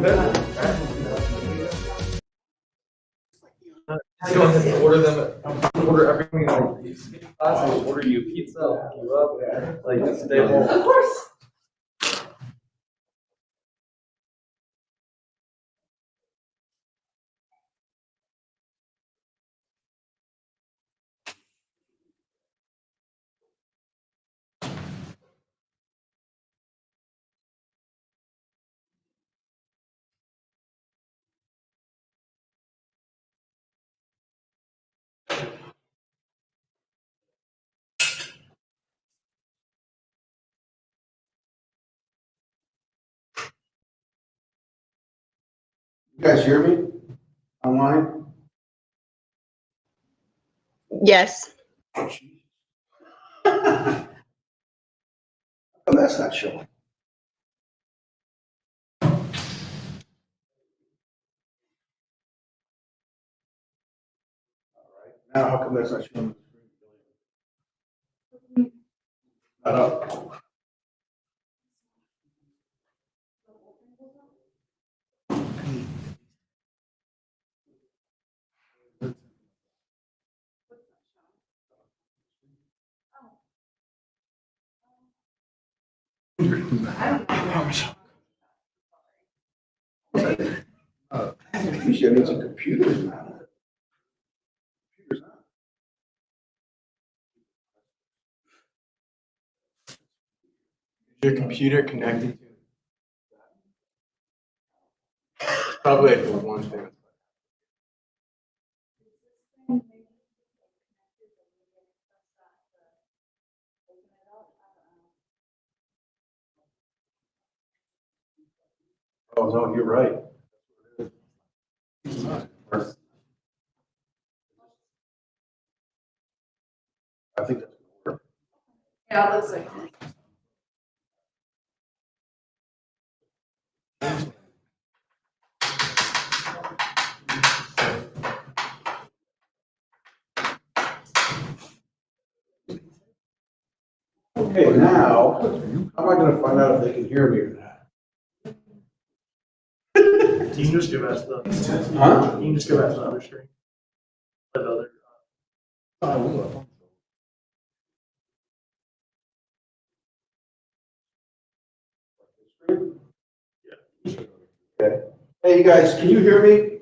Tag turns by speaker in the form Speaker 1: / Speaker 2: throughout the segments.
Speaker 1: You don't have to order them. Order everything. Like you skip classes, order you pizza, pick you up. Like just stay home.
Speaker 2: Of course.
Speaker 3: You guys hear me online?
Speaker 4: Yes.
Speaker 3: Oh, that's not showing. Now, how come that's not showing? Not up. Usually I need some computers now. Computers now.
Speaker 5: Your computer connected to probably like the one thing.
Speaker 3: Oh, no, you're right. I think that's gonna work.
Speaker 2: Yeah, it looks like.
Speaker 3: Okay, now, how am I gonna find out if they can hear me or not?
Speaker 6: You can just give us the,
Speaker 3: Huh?
Speaker 6: you can just give us the other screen. The other.
Speaker 3: I will. Okay. Hey, you guys, can you hear me?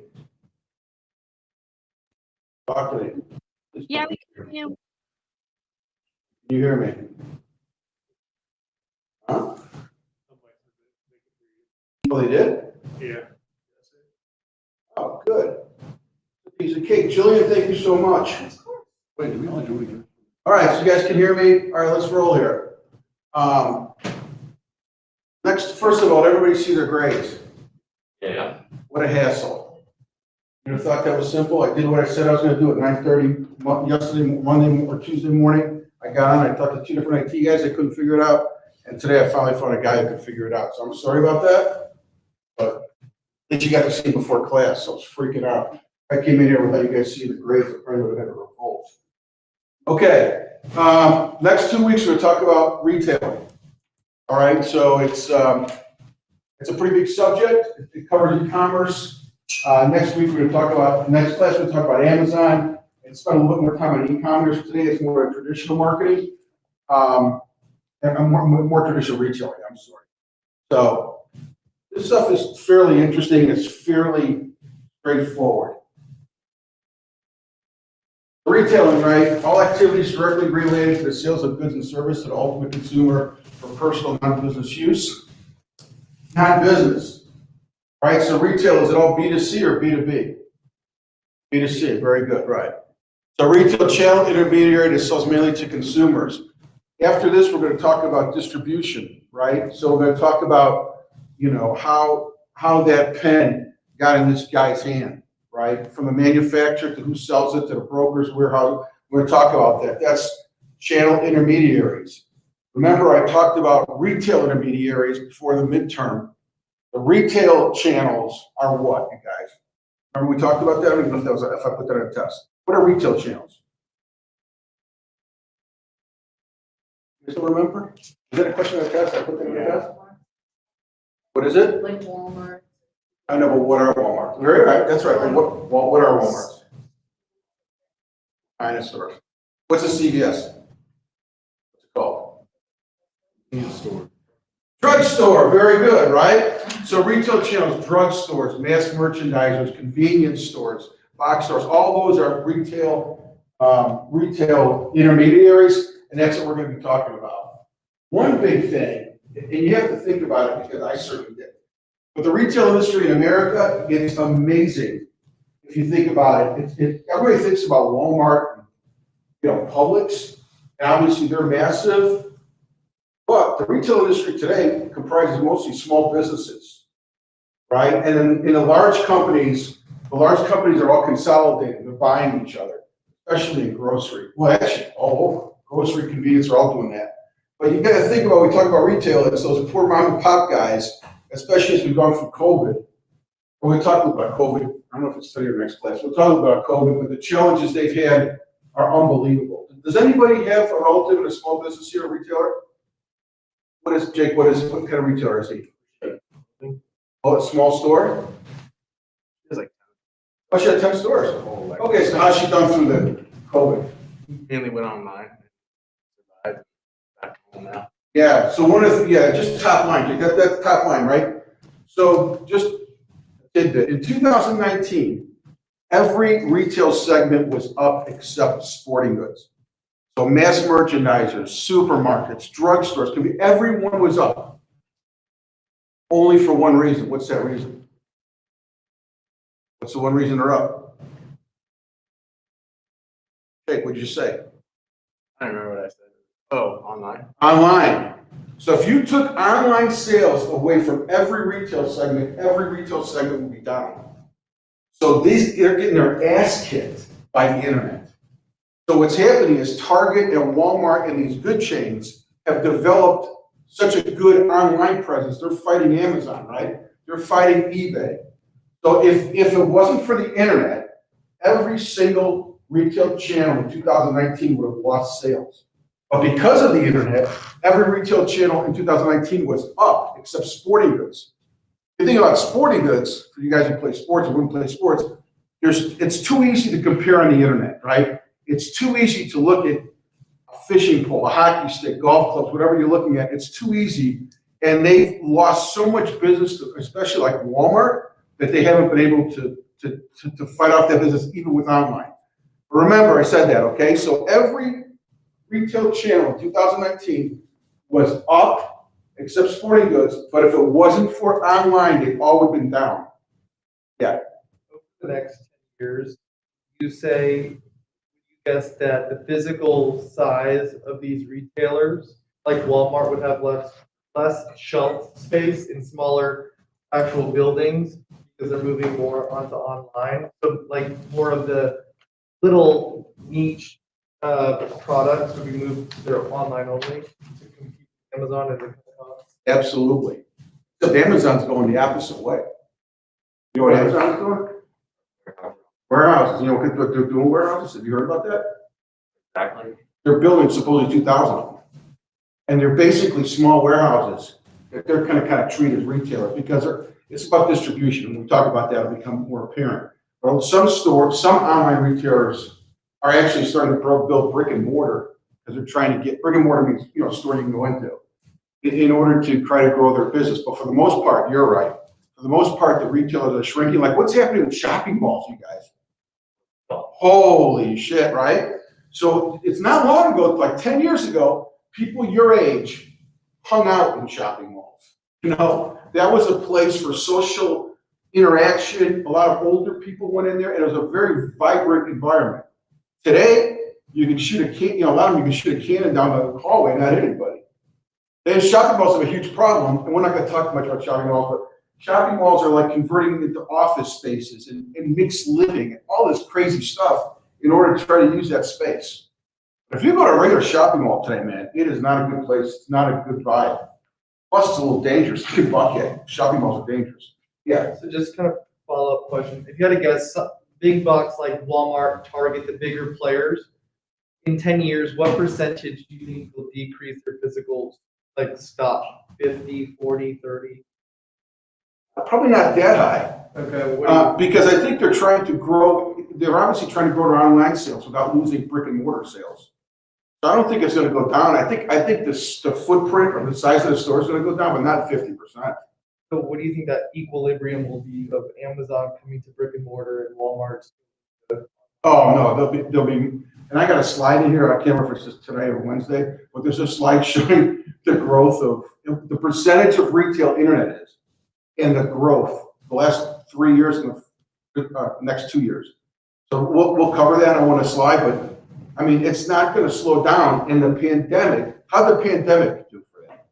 Speaker 3: Talk to me.
Speaker 4: Yeah, we can hear you.
Speaker 3: Can you hear me? Huh? Oh, they did?
Speaker 6: Yeah.
Speaker 3: Oh, good. Piece of cake. Jillian, thank you so much.
Speaker 5: Wait, do we want to do it again?
Speaker 3: All right, so you guys can hear me? All right, let's roll here. Next, first of all, everybody see their grades.
Speaker 1: Yeah.
Speaker 3: What a hassle. You know, thought that was simple. I did what I said I was gonna do at 9:30 yesterday, Monday or Tuesday morning. I got on, I talked to two different IT guys, I couldn't figure it out. And today I finally found a guy who could figure it out. So I'm sorry about that. But at least you got to see before class, so I was freaking out. I came in here without you guys seeing the grades, I probably would have had a revolt. Okay, next 2 weeks, we're gonna talk about retailing. All right, so it's a pretty big subject. It covers e-commerce. Next week, we're gonna talk about, next class, we'll talk about Amazon and spend a little bit more time on e-commerce. Today, it's more of traditional marketing, and more traditional retailing, I'm sorry. So this stuff is fairly interesting. It's fairly straightforward. Retailing, right? All activities directly related to the sales of goods and services to the ultimate consumer for personal non-business use. Non-business, right? So retail, is it all B2C or B2B? B2C, very good, right. So retail channel intermediary that sells mainly to consumers. After this, we're going to talk about distribution, right? So we're going to talk about, you know, how that pen got in this guy's hand, right? From the manufacturer to who sells it to the broker's warehouse. We're going to talk about that. That's channel intermediaries. Remember, I talked about retail intermediaries before the midterm. The retail channels are what, you guys? Remember we talked about that? I don't even know if that was, if I put that on a test. What are retail channels? You still remember? Is that a question on a test? I put that on a test? What is it?
Speaker 2: Like Walmart.
Speaker 3: I know, but what are Walmarts? Very right, that's right. But what are Walmarts? Dinosaurs. What's a CVS? What's it called?
Speaker 5: Store.
Speaker 3: Drugstore, very good, right? So retail channels, drugstores, mass merchandisers, convenience stores, box stores, all those are retail intermediaries, and that's what we're gonna be talking about. One big thing, and you have to think about it because I certainly did, but the retail industry in America, it's amazing. If you think about it, everybody thinks about Walmart, Publix, and obviously they're massive. But the retail industry today comprises mostly small businesses, right? And in the large companies are all consolidated, they're buying each other, especially in grocery. Well, actually, all over. Grocery, convenience are all doing that. But you gotta think about, when we talk about retail, it's those poor mom and pop guys, especially as we've gone through COVID. When we talk about COVID, I don't know if it's today or next class, we'll talk about COVID, but the challenges they've had are unbelievable. Does anybody have a relative in a small business here, a retailer? What is, Jake, what kind of retailer is he? Oh, a small store?
Speaker 5: It's like
Speaker 3: Oh, she had 10 stores. Okay, so how's she done through the COVID?
Speaker 5: mainly went online. Survived. Back home now.
Speaker 3: Yeah, so just top line, Jake, that's top line, right? So just a tidbit, in 2019, every retail segment was up except sporting goods. So mass merchandisers, supermarkets, drugstores, everyone was up. Only for one reason. What's that reason? What's the one reason they're up? Jake, what'd you say?
Speaker 5: I don't remember what I said. Oh, online.
Speaker 3: Online. So if you took online sales away from every retail segment would be down. So they're getting their ass kicked by the internet. So what's happening is Target and Walmart and these good chains have developed such a good online presence. They're fighting Amazon, right? They're fighting eBay. So if it wasn't for the internet, every single retail channel in 2019 would have lost sales. But because of the internet, every retail channel in 2019 was up, except sporting goods. If you think about sporting goods, for you guys who play sports or wouldn't play sports, it's too easy to compare on the internet, right? It's too easy to look at a fishing pole, a hockey stick, golf clubs, whatever you're looking at. It's too easy. And they've lost so much business, especially like Walmart, that they haven't been able to fight off that business even with online. But remember, I said that, okay? So every retail channel in 2019 was up except sporting goods, but if it wasn't for online, they all would have been down. Yeah.
Speaker 1: Over the next 10 years, you guess that the physical size of these retailers, like Walmart, would have less shelf space in smaller actual buildings because they're moving more onto online. So like more of the little niche products would be moved to their online only to compete with Amazon and the
Speaker 3: Absolutely. So Amazon's going the opposite way. You know what Amazon's doing? Warehouses. You know what they're doing warehouses? Have you heard about that?
Speaker 5: Exactly.
Speaker 3: They're building supposedly 2,000 of them. And they're basically small warehouses that they're kind of treated as retailers because it's about distribution. When we talk about that, it'll become more apparent. But some online retailers are actually starting to build brick and mortar because they're trying to get brick and mortar means, a store you can go into in order to try to grow their business. But for the most part, you're right. For the most part, the retailers are shrinking. Like what's happening with shopping malls, you guys? Holy shit, right? So it's not long ago, like 10 years ago, people your age hung out in shopping malls. That was a place for social interaction. A lot of older people went in there, and it was a very vibrant environment. Today, you can shoot a can, a lot of them you can shoot a cannon down the hallway, not anybody. And shopping malls have a huge problem, and we're not going to talk much about shopping malls, but shopping malls are like converting into office spaces and mixed living and all this crazy stuff in order to try to use that space. But if you go to a regular shopping mall today, man, it is not a good place. It's not a good vibe. Plus, it's a little dangerous. Shopping malls are dangerous. Yeah.
Speaker 1: So just kind of follow-up question. If you had to guess, big box like Walmart, Target, the bigger players, in 10 years, what percentage do you think will decrease their physical stock? 50, 40, 30?
Speaker 3: Probably not that high.
Speaker 1: Okay, what do
Speaker 3: Because I think they're trying to grow, they're obviously trying to grow their online sales without losing brick and mortar sales. So I don't think it's gonna go down. I think the footprint or the size of the store is gonna go down, but not 50%.
Speaker 1: so what do you think that equilibrium will be of Amazon coming to brick and mortar and Walmart's?
Speaker 3: Oh, no, there'll be, and I got a slide in here, I can't remember if it's just today or Wednesday, but there's a slide showing the growth of, the percentage of retail internet is, and the growth, the last 3 years and the next 2 years. So we'll cover that on one slide, but I mean, it's not gonna slow down in the pandemic. How'd the pandemic do for that?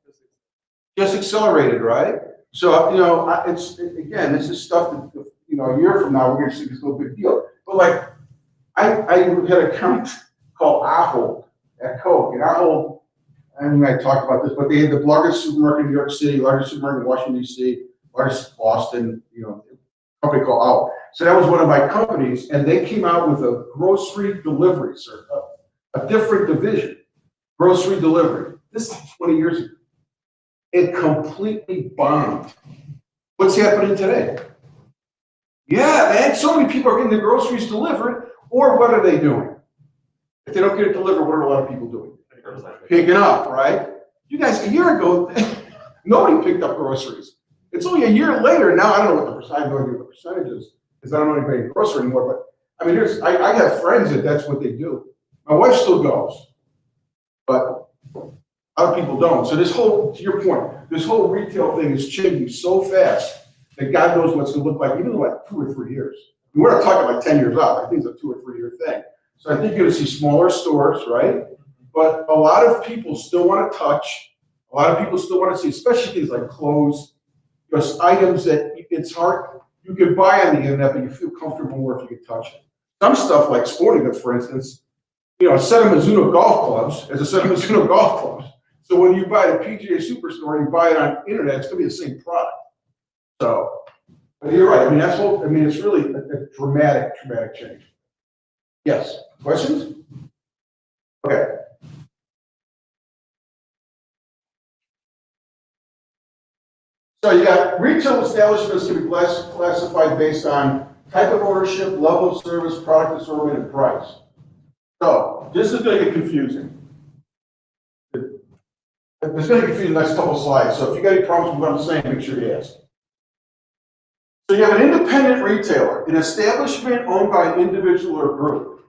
Speaker 3: Just accelerated, right? So, you know, again, this is stuff that, you know, a year from now, we're gonna see this no big deal. But like, I had an account called Ahold at Coke, and Ahold, I mean, I talked about this, but they had the largest supermarket in New York City, largest supermarket in Washington DC, largest Boston, you know, company called Ahold. So that was one of my companies, and they came out with a grocery delivery, a different division, grocery delivery. This is 20 years ago. It completely bombed. What's happening today? Yeah, man, so many people are getting the groceries delivered, or what are they doing? If they don't get it delivered, what are a lot of people doing? Picking up, right? You guys, a year ago, nobody picked up groceries. It's only a year later, now I don't know what the percentage, I have no idea what the percentage is, because I don't know anybody in grocery anymore, but I mean, I have friends that's what they do. My wife still goes, but other people don't. So this whole, to your point, this whole retail thing is changing so fast that God knows what it's gonna look like, even in like 2 or 3 years. We're not talking like 10 years out, I think it's a 2 or 3 year thing. So I think you're gonna see smaller stores, right? But a lot of people still wanna touch, a lot of people still wanna see, especially things like clothes, just items that it's hard, you can buy on the internet, but you feel comfortable more if you can touch it. Some stuff like sporting goods, for instance, you know, a set of Mizuno golf clubs is a set of Mizuno golf clubs. So when you buy a PGA Superstore and you buy it on internet, it's gonna be the same product. So, but you're right, I mean, it's really a dramatic change. Yes, questions? Okay. So you got retail establishments can be classified based on type of ownership, level of service, product assortment, and price. So this is going to get confusing. It's going to get confusing the next couple slides. So if you got any problems with what I'm saying, make sure you ask. So you have an independent retailer, an establishment owned by an individual or group.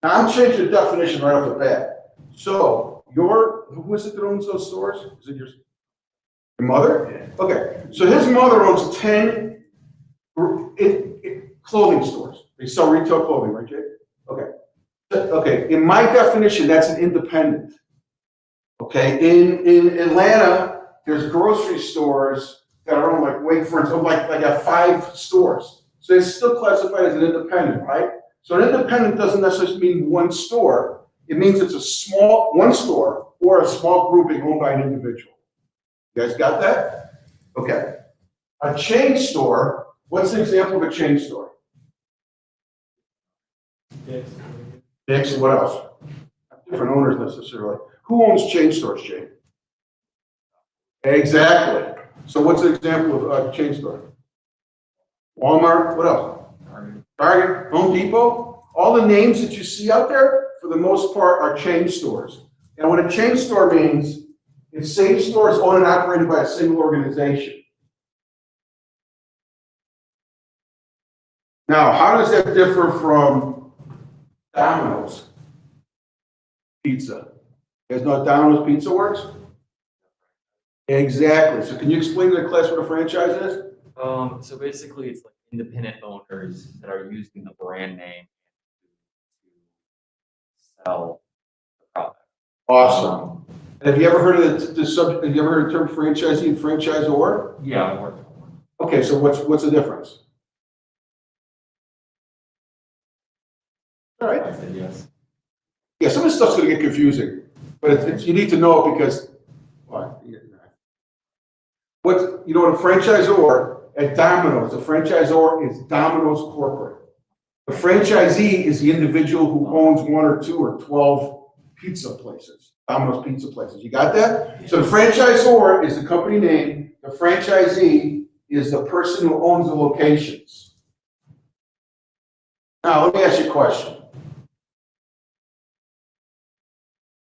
Speaker 3: Now I'm changing the definition right off the bat. So who is it that owns those stores? Is it your mother? Yeah. Okay. So his mother owns 10 clothing stores. They sell retail clothing, right, Jake? Okay. Okay. In my definition, that's an independent. Okay. In Atlanta, there's grocery stores that are owned, like, wait for instance, like I got 5 stores. So it's still classified as an independent, right? So an independent doesn't necessarily mean one store. It means it's one store or a small grouping owned by an individual. You guys got that? Okay. A chain store, what's an example of a chain store? Dick's, what else? Different owners necessarily. Who owns chain stores, Jay? Exactly. So what's an example of a chain store? Walmart, what else? Target, Home Depot. All the names that you see out there, for the most part, are chain stores. And what a chain store means, it's same stores owned and operated by a single organization. Now, how does that differ from Domino's Pizza? You guys know how Domino's Pizza works? Exactly. So can you explain to the class what a franchise is?
Speaker 5: So basically it's like independent owners that are using the brand name to sell the product.
Speaker 3: Awesome. Have you ever heard of the subject? Have you ever heard the term franchisee and franchisor?
Speaker 5: Yeah, I worked for one.
Speaker 3: Okay, so what's the difference? All right.
Speaker 5: I said yes.
Speaker 3: Yeah, some of this stuff's going to get confusing, but you need to know it because what? You know what a franchisor at Domino's? A franchisor is Domino's corporate. The franchisee is the individual who owns 1 or 2 or 12 pizza places, Domino's pizza places. You got that? So the franchisor is the company name. The franchisee is the person who owns the locations. Now, let me ask you a question.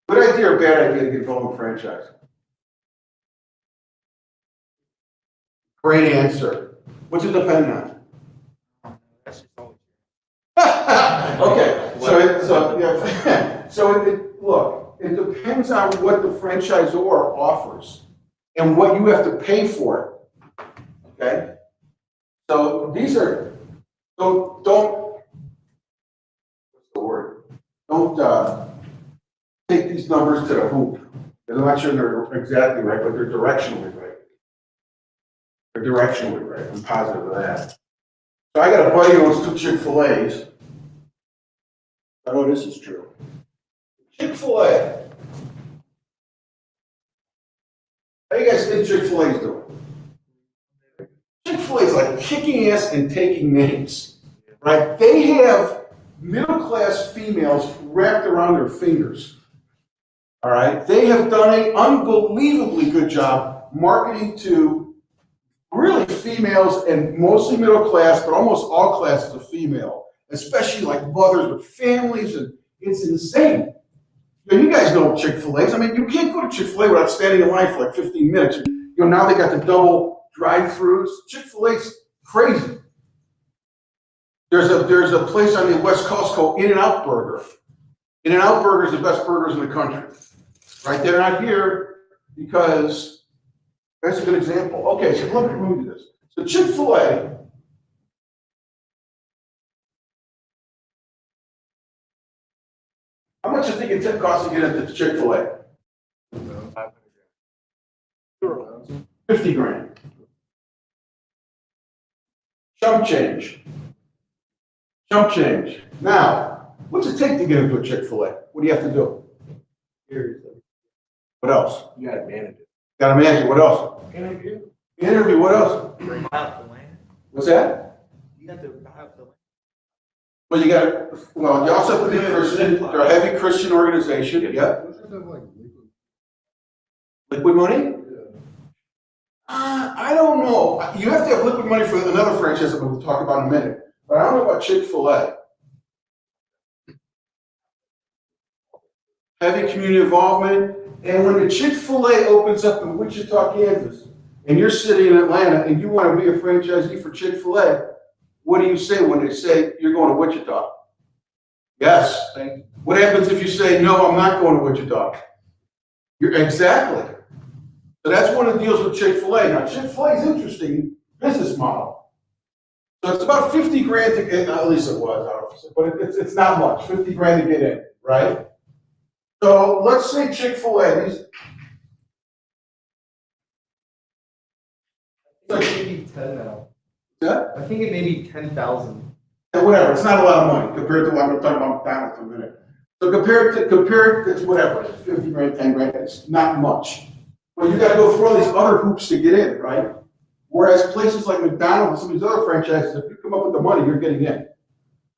Speaker 3: Good idea or bad idea to get involved in franchise? Great answer. What's it depend on?
Speaker 5: That's just always.
Speaker 3: Okay, look, it depends on what the franchisor offers and what you have to pay for it. Okay? So these are, don't, what's the word? Don't take these numbers to the hoop. I'm not sure they're exactly right, but they're directionally right. They're directionally right. I'm positive of that. So I got a buddy who owns 2 Chick-fil-A's. I know this is true. Chick-fil-A. How you guys think Chick-fil-A is doing? Chick-fil-A is like kicking ass and taking names, right? They have middle-class females wrapped around their fingers, all right? They have done an unbelievably good job marketing to really females and mostly middle class, but almost all classes of female, especially like mothers with families, and it's insane. You guys know Chick-fil-A's. I mean, you can't go to Chick-fil-A without standing in line for like 15 minutes. Now they got the double drive-throughs. Chick-fil-A's crazy. There's a place on the West Coast called In-N-Out Burger. In-N-Out Burger is the best burgers in the country. Right? They're not here because that's a good example. Okay, so let me move to this. So Chick-fil-A, how much do you think it costs to get into Chick-fil-A? 50 grand. Chump change. Chump change. Now, what's it take to get into a Chick-fil-A? What do you have to do? What else?
Speaker 6: You gotta manage it.
Speaker 3: Gotta manage it. What else?
Speaker 6: Interview.
Speaker 3: Interview. What else?
Speaker 5: Buy out the land.
Speaker 3: What's that?
Speaker 5: You have to buy out the land.
Speaker 3: Well, you also have to be Christian. They're a heavy Christian organization. Yeah. Liquid money? I don't know. You have to have liquid money for another franchise that we'll talk about in a minute. But I don't know about Chick-fil-A. Heavy community involvement. And when the Chick-fil-A opens up in Wichita, Kansas, and you're sitting in Atlanta and you want to be a franchisee for Chick-fil-A, what do you say when they say you're going to Wichita? Yes. What happens if you say, no, I'm not going to Wichita? Exactly. So that's one of the deals with Chick-fil-A. Now, Chick-fil-A is interesting business model. So it's about 50 grand to get, at least it was, but it's not much, 50 grand to get in, right? So let's say Chick-fil-A, these.
Speaker 1: It's like maybe 10 now.
Speaker 3: Yeah?
Speaker 1: I think it may be 10,000.
Speaker 3: Whatever, it's not a lot of money compared to what I'm talking about McDonald's in a minute. So compared, it's whatever, it's 50 grand, 10 grand, it's not much. But you gotta go through all these other hoops to get in, right? Whereas places like McDonald's and some of these other franchises, if you come up with the money, you're getting in.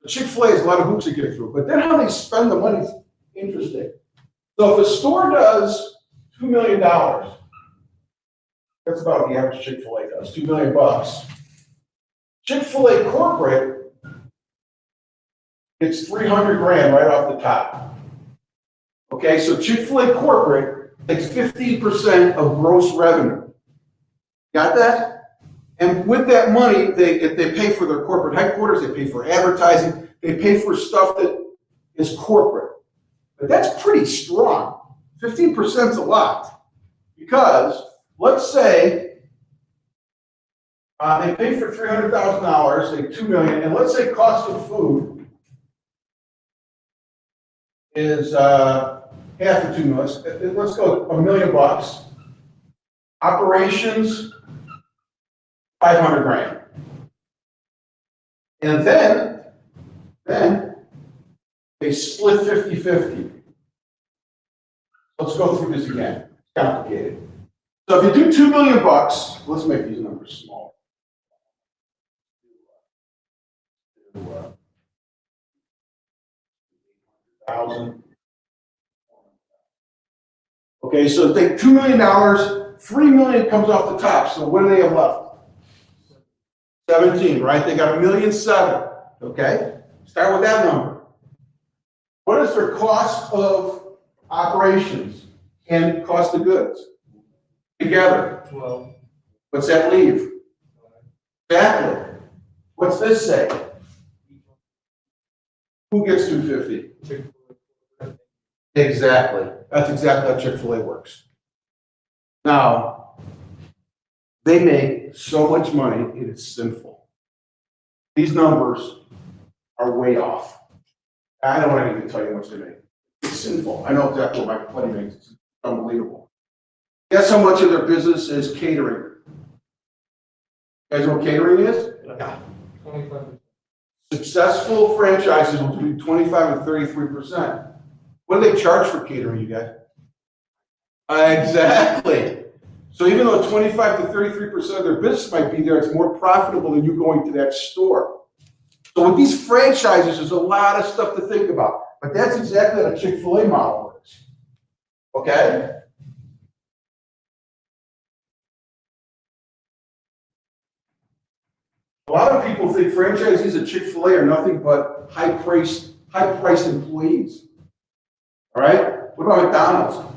Speaker 3: The Chick-fil-A has a lot of hoops to get through, but then how they spend the money is interesting. So if a store does $2 million, that's about what the average Chick-fil-A does, $2 million. Chick-fil-A corporate gets 300 grand right off the top. Okay, so Chick-fil-A corporate takes 15% of gross revenue. Got that? And with that money, they pay for their corporate headquarters, they pay for advertising, they pay for stuff that is corporate. But that's pretty strong. 15% is a lot. Because let's say they pay for $300,000, say $2 million, and let's say cost of food is half of $2 million. Let's go $1 million. Operations, 500 grand. And then they split 50-50. Let's go through this again. It's complicated. So if you do $2 million, let's make these numbers small. $1,000. Okay, so take $2 million, $3 million comes off the top. So what do they have left? 17, right? They got 1,000,007, okay? Start with that number. What is their cost of operations and cost of goods? Together.
Speaker 1: 12.
Speaker 3: What's that leave? Exactly. What's this say? Who gets 250? Exactly. That's exactly how Chick-fil-A works. Now, they make so much money, it is sinful. These numbers are way off. I don't want to even tell you how much they make. It's sinful. I know exactly what my buddy makes. It's unbelievable. Guess how much of their business is catering? You guys know what catering is?
Speaker 1: Yeah. 25%.
Speaker 3: Successful franchises will do 25 and 33%. What do they charge for catering, you guys? Exactly. So even though 25 to 33% of their business might be there, it's more profitable than you going to that store. So with these franchises, there's a lot of stuff to think about. But that's exactly how the Chick-fil-A model works. Okay? A lot of people think franchisees at Chick-fil-A are nothing but high-priced employees. All right? What about McDonald's?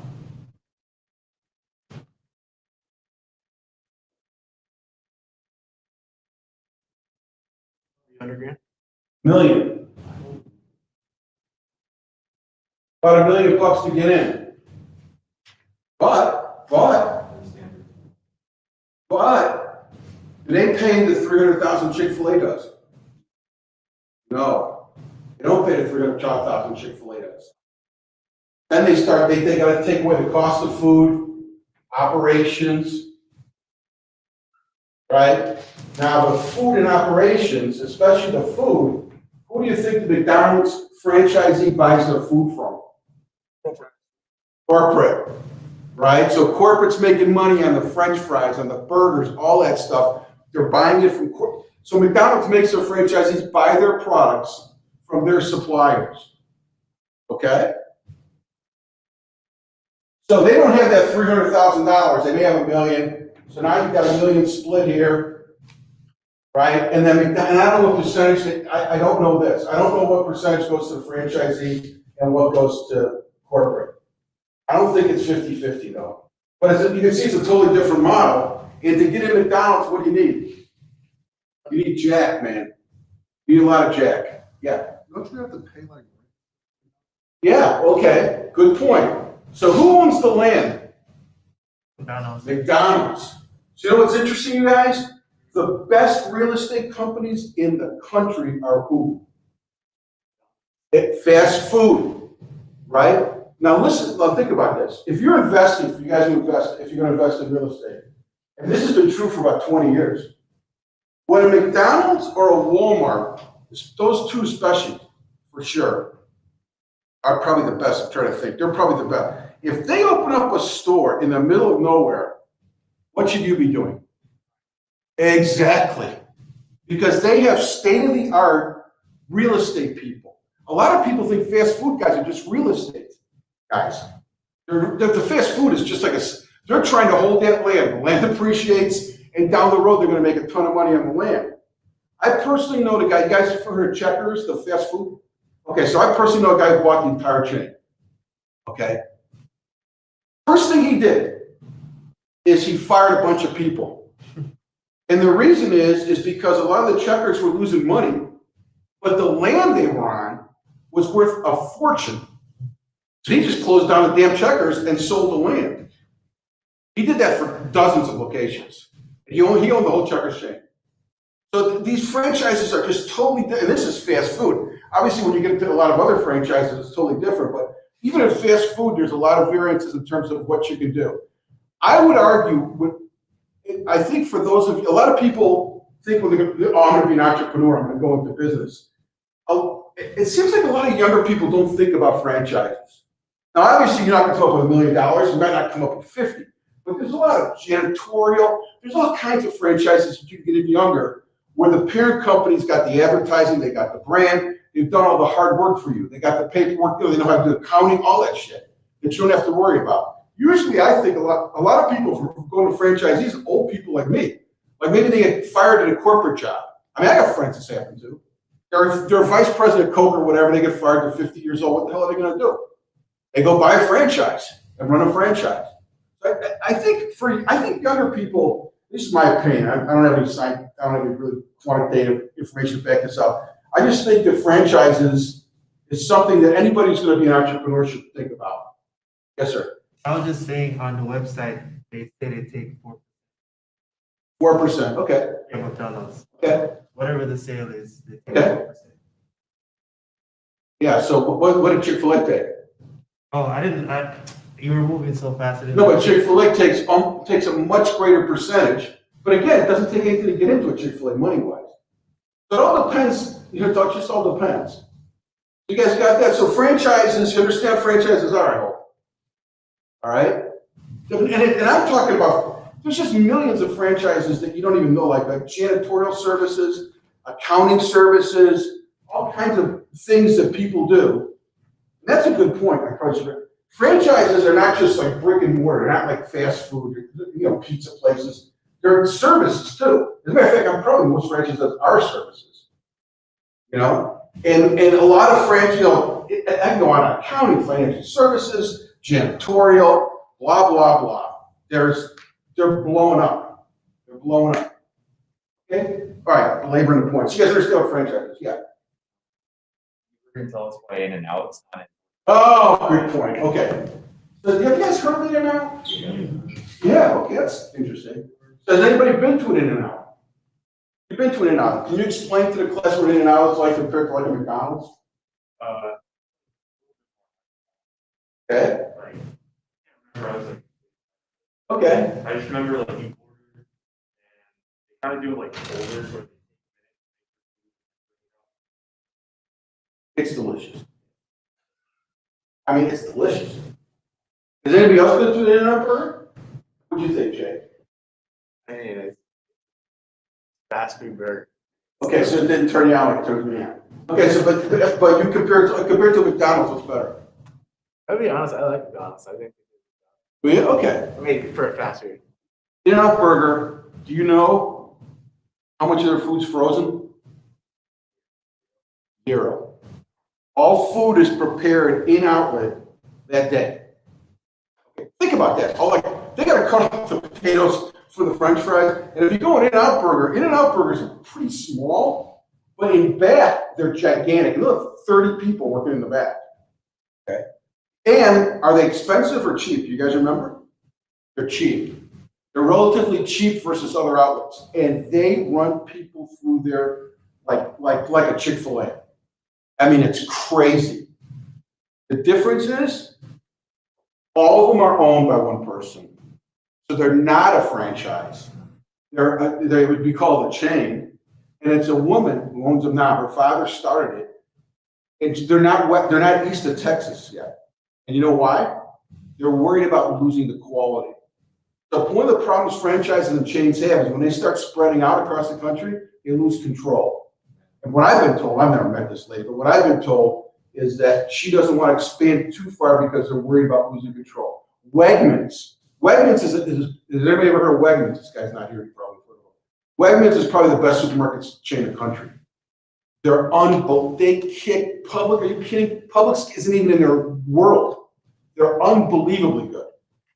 Speaker 6: $100,000.
Speaker 3: Million. About $1 million to get in. But, do they pay the $300,000 Chick-fil-A does? No. They don't pay the $300,000 Chick-fil-A does. Then they gotta take away the cost of food, operations, right? Now, the food and operations, especially the food, who do you think the McDonald's franchisee buys their food from? Corporate, right? So corporate's making money on the French fries, on the burgers, all that stuff. They're buying it from corporate. So McDonald's makes their franchisees buy their products from their suppliers, okay? So they don't have that $300,000. They may have $1 million. So now you've got $1 million split here, right? And then and I don't know what percentage. I don't know this. I don't know what percentage goes to the franchisee and what goes to corporate. I don't think it's 50-50 though. But you can see it's a totally different model. And to get in McDonald's, what do you need? You need Jack, man. You need a lot of Jack. Yeah.
Speaker 2: Don't you have to pay like?
Speaker 3: Yeah, okay. Good point. So who owns the land?
Speaker 6: McDonald's.
Speaker 3: McDonald's. So you know what's interesting, you guys? The best real estate companies in the country are who? Fast food, right? Now listen, now think about this. If you're investing, if you guys invest, if you're gonna invest in real estate, and this has been true for about 20 years, when a McDonald's or a Walmart, those two especially, for sure, are probably the best. I'm trying to think. They're probably the best. If they open up a store in the middle of nowhere, what should you be doing? Exactly. Because they have state-of-the-art real estate people. A lot of people think fast food guys are just real estate guys. The fast food is just like they're trying to hold that land. The land appreciates, and down the road, they're going to make a ton of money on the land. I personally know the guy. You guys have heard of Checkers, the fast food? Okay, so I personally know a guy who bought the entire chain. Okay? First thing he did is he fired a bunch of people. And the reason is because a lot of the Checkers were losing money, but the land they were on was worth a fortune. So he just closed down the damn Checkers and sold the land. He did that for dozens of locations. He owned the whole Checkers chain. So these franchises are just totally different. And this is fast food. Obviously, when you get into a lot of other franchises, it's totally different. But even in fast food, there's a lot of variances in terms of what you can do. I would argue, I think for those of you, a lot of people think, well, I'm going to be an entrepreneur, I'm going to go into business. It seems like a lot of younger people don't think about franchises. Now, obviously, you're not going to come up with $1 million. You might not come up with 50. But there's a lot of janitorial, there's all kinds of franchises that you can get in younger, where the parent company's got the advertising, they got the brand, they've done all the hard work for you. They got the paperwork, they know how to do accounting, all that shit that you don't have to worry about. Usually, I think a lot of people from going to franchisees, old people like me, Like maybe they get fired at a corporate job. I mean, I got friends this happened to. They're vice president of Coke or whatever, they get fired, they're 50 years old, what the hell are they gonna do? They go buy a franchise and run a franchise. So I think younger people, this is my opinion, I don't have any really quantitative information to back this up. I just think that franchises is something that anybody who's gonna be an entrepreneur should think about. Yes, sir.
Speaker 6: I was just saying on the website, they say they take
Speaker 3: 4%, okay,
Speaker 6: from McDonald's.
Speaker 3: okay.
Speaker 6: Whatever the sale is, they take
Speaker 3: Okay.
Speaker 6: 4%.
Speaker 3: Yeah, so what did Chick-fil-A take?
Speaker 6: Oh, you were moving so fast. I didn't.
Speaker 3: No, but Chick-fil-A takes a much greater percentage, but again, it doesn't take anything to get into a Chick-fil-A money-wise. So it all depends, it just all depends. You guys got that? So franchises, you understand what franchises are, I hope. All right? And I'm talking about, there's just millions of franchises that you don't even know, like janitorial services, accounting services, all kinds of things that people do. And that's a good point, I probably should. Franchises are not just like brick and mortar, they're not like fast food, pizza places. They're services too. As a matter of fact, I'm probably most franchises are services. And a lot of franchises, I can go on accounting, financial services, janitorial, blah, blah, blah. They're blowing up. They're blowing up. Okay? All right, belaboring the point. So you guys understand what franchise is? Yeah.
Speaker 5: You can tell us why in and out, it's not.
Speaker 3: Oh, good point. Okay. So have you guys heard of In-N-Out? Yeah, okay, that's interesting. So has anybody been to an In-N-Out? You've been to an In-N-Out. Can you explain to the class what In-N-Out is like compared to like a McDonald's? Okay. Okay.
Speaker 2: I just remember like you ordered and they kind of do it like folders where
Speaker 3: It's delicious. I mean, it's delicious. Has anybody else been to an In-N-Out burger? What do you think, Jay?
Speaker 2: I mean, it's fast food burger.
Speaker 3: Okay, so it didn't turn you on, it turned me on. Okay, so but you compared to McDonald's, what's better?
Speaker 2: I'll be honest, I like McDonald's. I think.
Speaker 3: Yeah, okay.
Speaker 2: I mean, for a fast food.
Speaker 3: In-N-Out burger, do you know how much of their food's frozen? 0. All food is prepared in outlet that day. Okay, think about that. They gotta cut off the potatoes for the French fries. And if you go In-N-Out burgers are pretty small, but in back, they're gigantic. You have 30 people working in the back. Okay. And are they expensive or cheap? You guys remember? They're cheap. They're relatively cheap versus other outlets. And they run people through there like a Chick-fil-A. I mean, it's crazy. The difference is all of them are owned by one person. So they're not a franchise. They would be called a chain. And it's a woman who owns them now. Her father started it. And they're not east of Texas yet. And you know why? They're worried about losing the quality. So one of the problems franchises and chains have is when they start spreading out across the country, they lose control. And what I've been told, I've never met this lady, but what I've been told is that she doesn't want to expand too far because they're worried about losing control. Wegmans is has anybody ever heard of Wegmans? This guy's not here, he probably heard of it. Wegmans is probably the best supermarket chain in the country. They're unbelievable. They kick Publix. Are you kidding? Publix isn't even in their world. They're unbelievably good.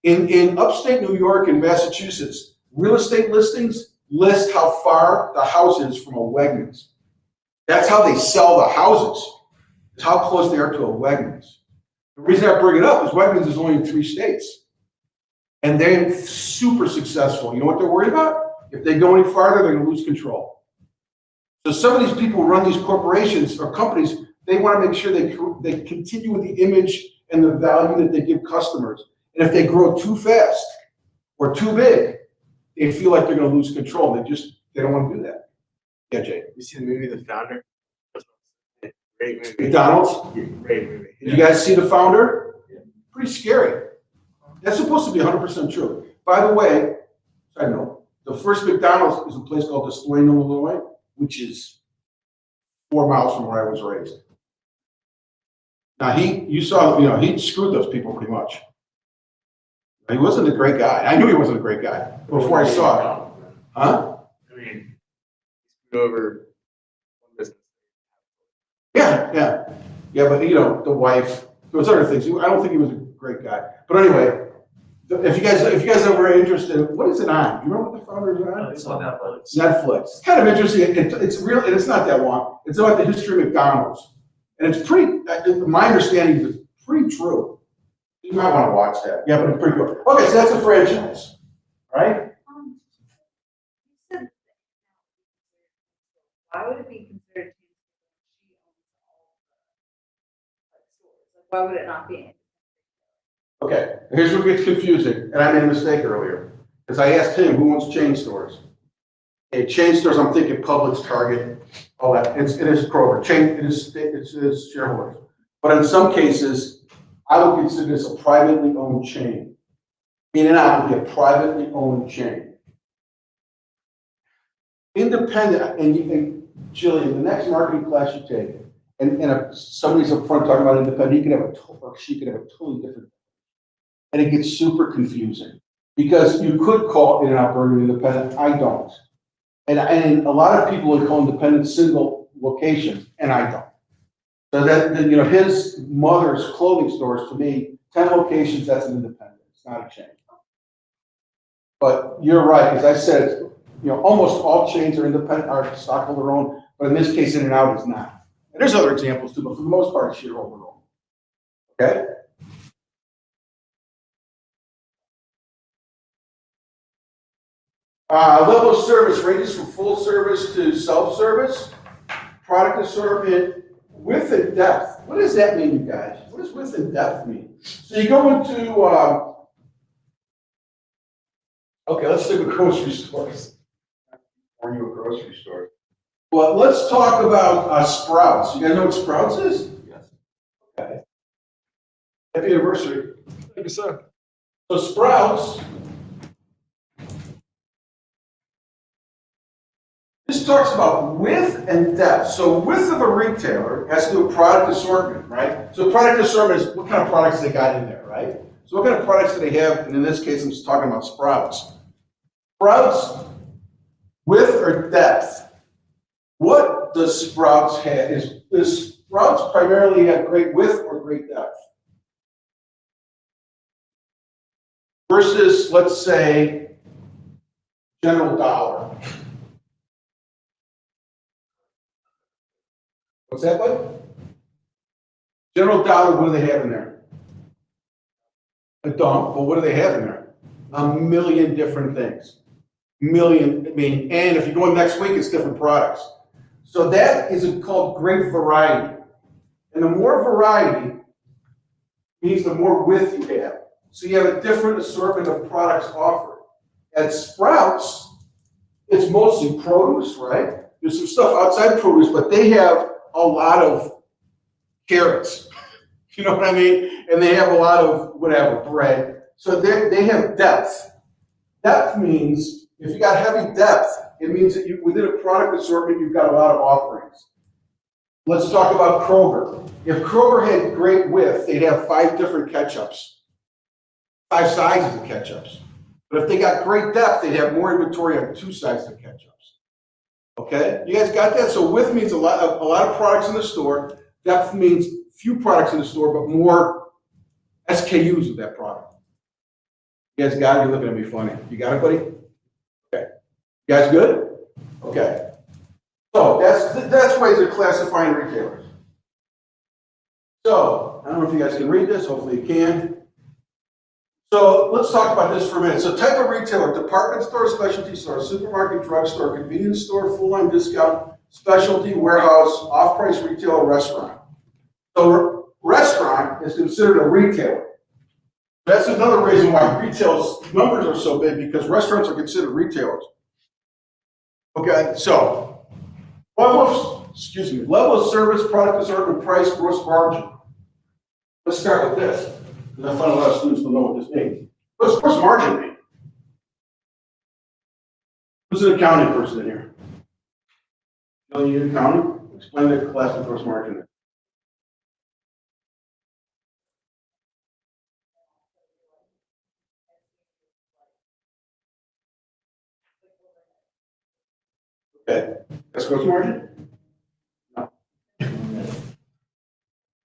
Speaker 3: In upstate New York and Massachusetts, real estate listings list how far the house is from a Wegmans. That's how they sell the houses. It's how close they are to a Wegmans. The reason I bring it up is Wegmans is only in 3 states. And they're super successful. You know what they're worried about? If they go any farther, they're going to lose control. So some of these people who run these corporations or companies, they want to make sure they continue with the image and the value that they give customers. And if they grow too fast or too big, they feel like they're going to lose control. They don't want to do that. Yeah, Jay.
Speaker 2: You see the movie The Founder? Great movie.
Speaker 3: McDonald's?
Speaker 2: Great movie.
Speaker 3: Did you guys see The Founder? Yeah. Pretty scary. That's supposed to be 100% true. By the way, I know the first McDonald's is a place called Des Moines, Illinois, which is 4 miles from where I was raised. Now he screwed those people pretty much. He wasn't a great guy. I knew he wasn't a great guy before I saw it. Huh?
Speaker 2: go over one business.
Speaker 3: Yeah, but you know, the wife, there was other things. I don't think he was a great guy. But anyway, if you guys ever are interested, what is it on? You remember what the founders are on?
Speaker 5: It's on Netflix.
Speaker 3: Netflix. It's kind of interesting. It's real, and it's not that long. It's about the history of McDonald's. And it's pretty, my understanding is it's pretty true. You might want to watch that. Yeah, but it's pretty good. Okay, so that's a franchise, right?
Speaker 7: You said why would it be considered she owns all the stores? Like, why would it not be?
Speaker 3: Okay, here's where it gets confusing, and I made a mistake earlier, because I asked him who owns chain stores. Okay, chain stores, I'm thinking Publix, Target, all that. It is Kroger. It is shareholders. But in some cases, I would consider this a privately owned chain. Meaning I would be a privately owned chain. Independent, and Jillian, the next marketing class you take, and if somebody's up front talking about independent, he could have or she could have a totally different. And it gets super confusing because you could call In-N-Out Burger independent. I don't. And a lot of people would call independent single locations, and I don't. So that, you know, his mother's clothing stores, to me, 10 locations, that's an independent. It's not a chain. But you're right, as I said, you know, almost all chains are independent, are stockholder owned, but in this case, In-N-Out is not. And there's other examples too, but for the most part, it's shareholder owned. Okay? Level of service ranges from full service to self-service. Product assortment, width and depth. What does that mean, you guys? What does width and depth mean? So you go into, okay, let's stick with grocery stores. Are you a grocery store? Well, let's talk about Sprouts. You guys know what Sprouts is? Yes. Okay. Happy anniversary.
Speaker 2: Thank you, sir.
Speaker 3: So Sprouts, this talks about width and depth. So width of a retailer has to do with product assortment, right? So product assortment is what kind of products they got in there, right? So what kind of products do they have? And in this case, I'm just talking about Sprouts. Sprouts, width or depth. What does Sprouts have? Is Sprouts primarily have great width or great depth? Versus, let's say, General Dollar. What's that, bud? General Dollar, what do they have in there? A dump, but what do they have in there? A million different things. And if you go in next week, it's different products. So that is called great variety. And the more variety means the more width you have. So you have a different assortment of products offered. At Sprouts, it's mostly produce, right? There's some stuff outside produce, but they have a lot of carrots. You know what I mean? And they have a lot of whatever, bread. So they have depth. Depth means if you got heavy depth, it means that within a product assortment, you've got a lot of offerings. Let's talk about Kroger. If Kroger had great width, they'd have 5 different ketchups, 5 sizes of ketchups. But if they got great depth, they'd have more inventory of 2 sizes of ketchups. Okay, you guys got that? So width means a lot of products in the store. Depth means few products in the store, but more SKUs of that product. You guys got it? You're looking at me funny. You got it, buddy? Okay. You guys good? Okay. So that's ways of classifying retailers. So I don't know if you guys can read this. Hopefully you can. So let's talk about this for a minute. So type of retailer: department store, specialty store, supermarket, drugstore, convenience store, full-line discount, specialty, warehouse, off-price retailer, restaurant. So restaurant is considered a retailer. That's another reason why retail's numbers are so big, because restaurants are considered retailers. Okay, so level of service, product assortment, price, gross margin. Let's start with this, because I find a lot of students don't know what this means. What's gross margin mean? Who's an accounting person in here? You know accounting? Explain the class what gross margin is. Okay. That's gross margin? No.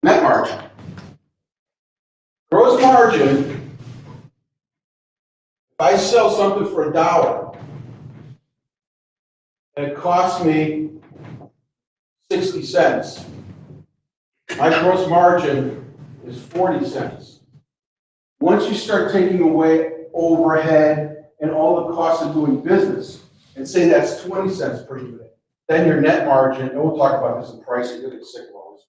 Speaker 3: Net margin. Gross margin, if I sell something for $1, and it costs me 60 cents, my gross margin is 40 cents. Once you start taking away overhead and all the costs of doing business, and say that's 20 cents per unit, then your net margin, and we'll talk about this in pricing, you'll get sick of all this,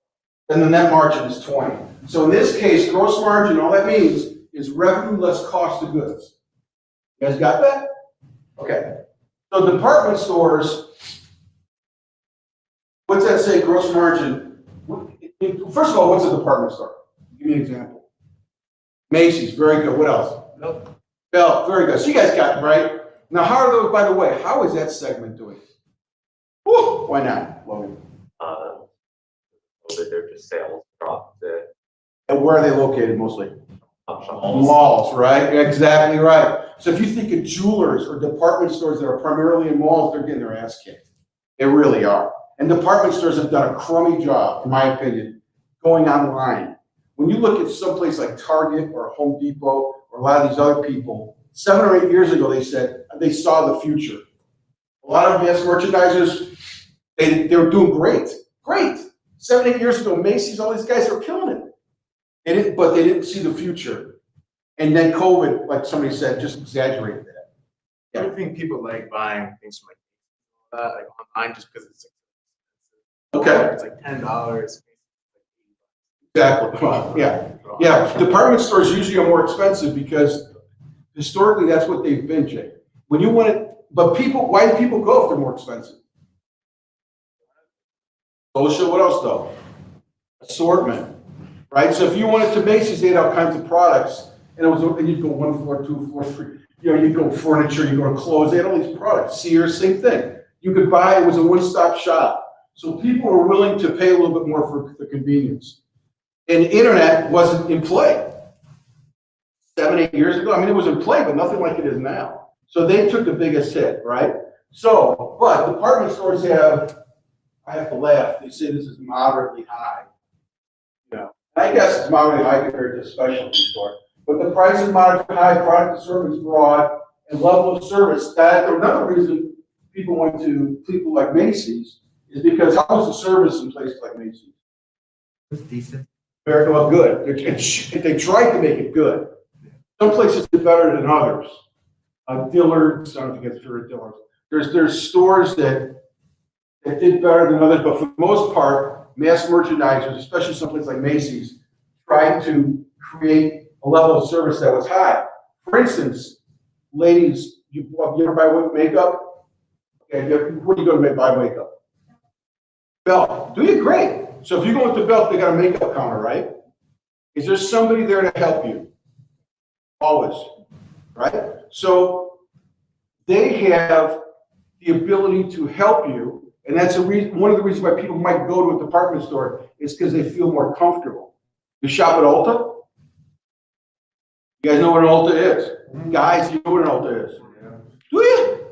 Speaker 3: then the net margin is 20. So in this case, gross margin, all that means is revenue less cost of goods. You guys got that? Okay. So department stores, what's that say, gross margin? First of all, what's a department store? Give me an example. Macy's, very good. What else? Bell, very good. So you guys got it, right? Now, how are those, by the way, how is that segment doing? Woo, why not, Logan?
Speaker 5: They're just sales dropped to
Speaker 3: And where are they located mostly?
Speaker 5: malls.
Speaker 3: Malls, right? Exactly right. So if you think of jewelers or department stores that are primarily in malls, they're getting their ass kicked. They really are. And department stores have done a crummy job, in my opinion, going online. When you look at someplace like Target or Home Depot or a lot of these other people, 7 or 8 years ago, they said they saw the future. A lot of mass merchandisers, they were doing great. 7, 8 years ago, Macy's, all these guys are killing it. But they didn't see the future. And then COVID, like somebody said, just exaggerated that.
Speaker 8: I don't think people like buying things from like online just because it's
Speaker 3: Okay.
Speaker 8: It's like $10.
Speaker 3: Exactly. Well, yeah. Yeah. Department stores usually are more expensive because historically that's what they've been, Jay. When you want it, but people, why do people go if they're more expensive? Social, what else though? Assortment, right? So if you wanted to Macy's, they had all kinds of products, and you'd go 1 floor, 2 floor, 3. You know, you'd go furniture, you go to clothes. They had all these products. Sears, same thing. You could buy. It was a one-stop shop. So people were willing to pay a little bit more for the convenience. And the internet wasn't in play 7, 8 years ago. I mean, it was in play, but nothing like it is now. So they took the biggest hit, right? So, but department stores have, I have to laugh, they say this is moderately high. You know, I guess it's moderately high compared to a specialty store. But the price is moderately high, product assortment is broad, and level of service. That another reason people went to people like Macy's is because how's the service in places like Macy's?
Speaker 6: It's decent.
Speaker 3: Very well, good. They tried to make it good. Some places do better than others. Dillard's, I don't know if you guys heard of Dillard's. There's stores that did better than others, but for the most part, mass merchandisers, especially someplace like Macy's, tried to create a level of service that was high. For instance, ladies, you ever buy makeup? Okay, where do you go to buy makeup? Belt. Do you? Great. So if you go into Belt, they got a makeup counter, right? Is there somebody there to help you? Always, right? So they have the ability to help you, and that's a reason. One of the reasons why people might go to a department store is because they feel more comfortable. You shop at Ulta? You guys know what an Ulta is? Guys, you know what an Ulta is? Do you?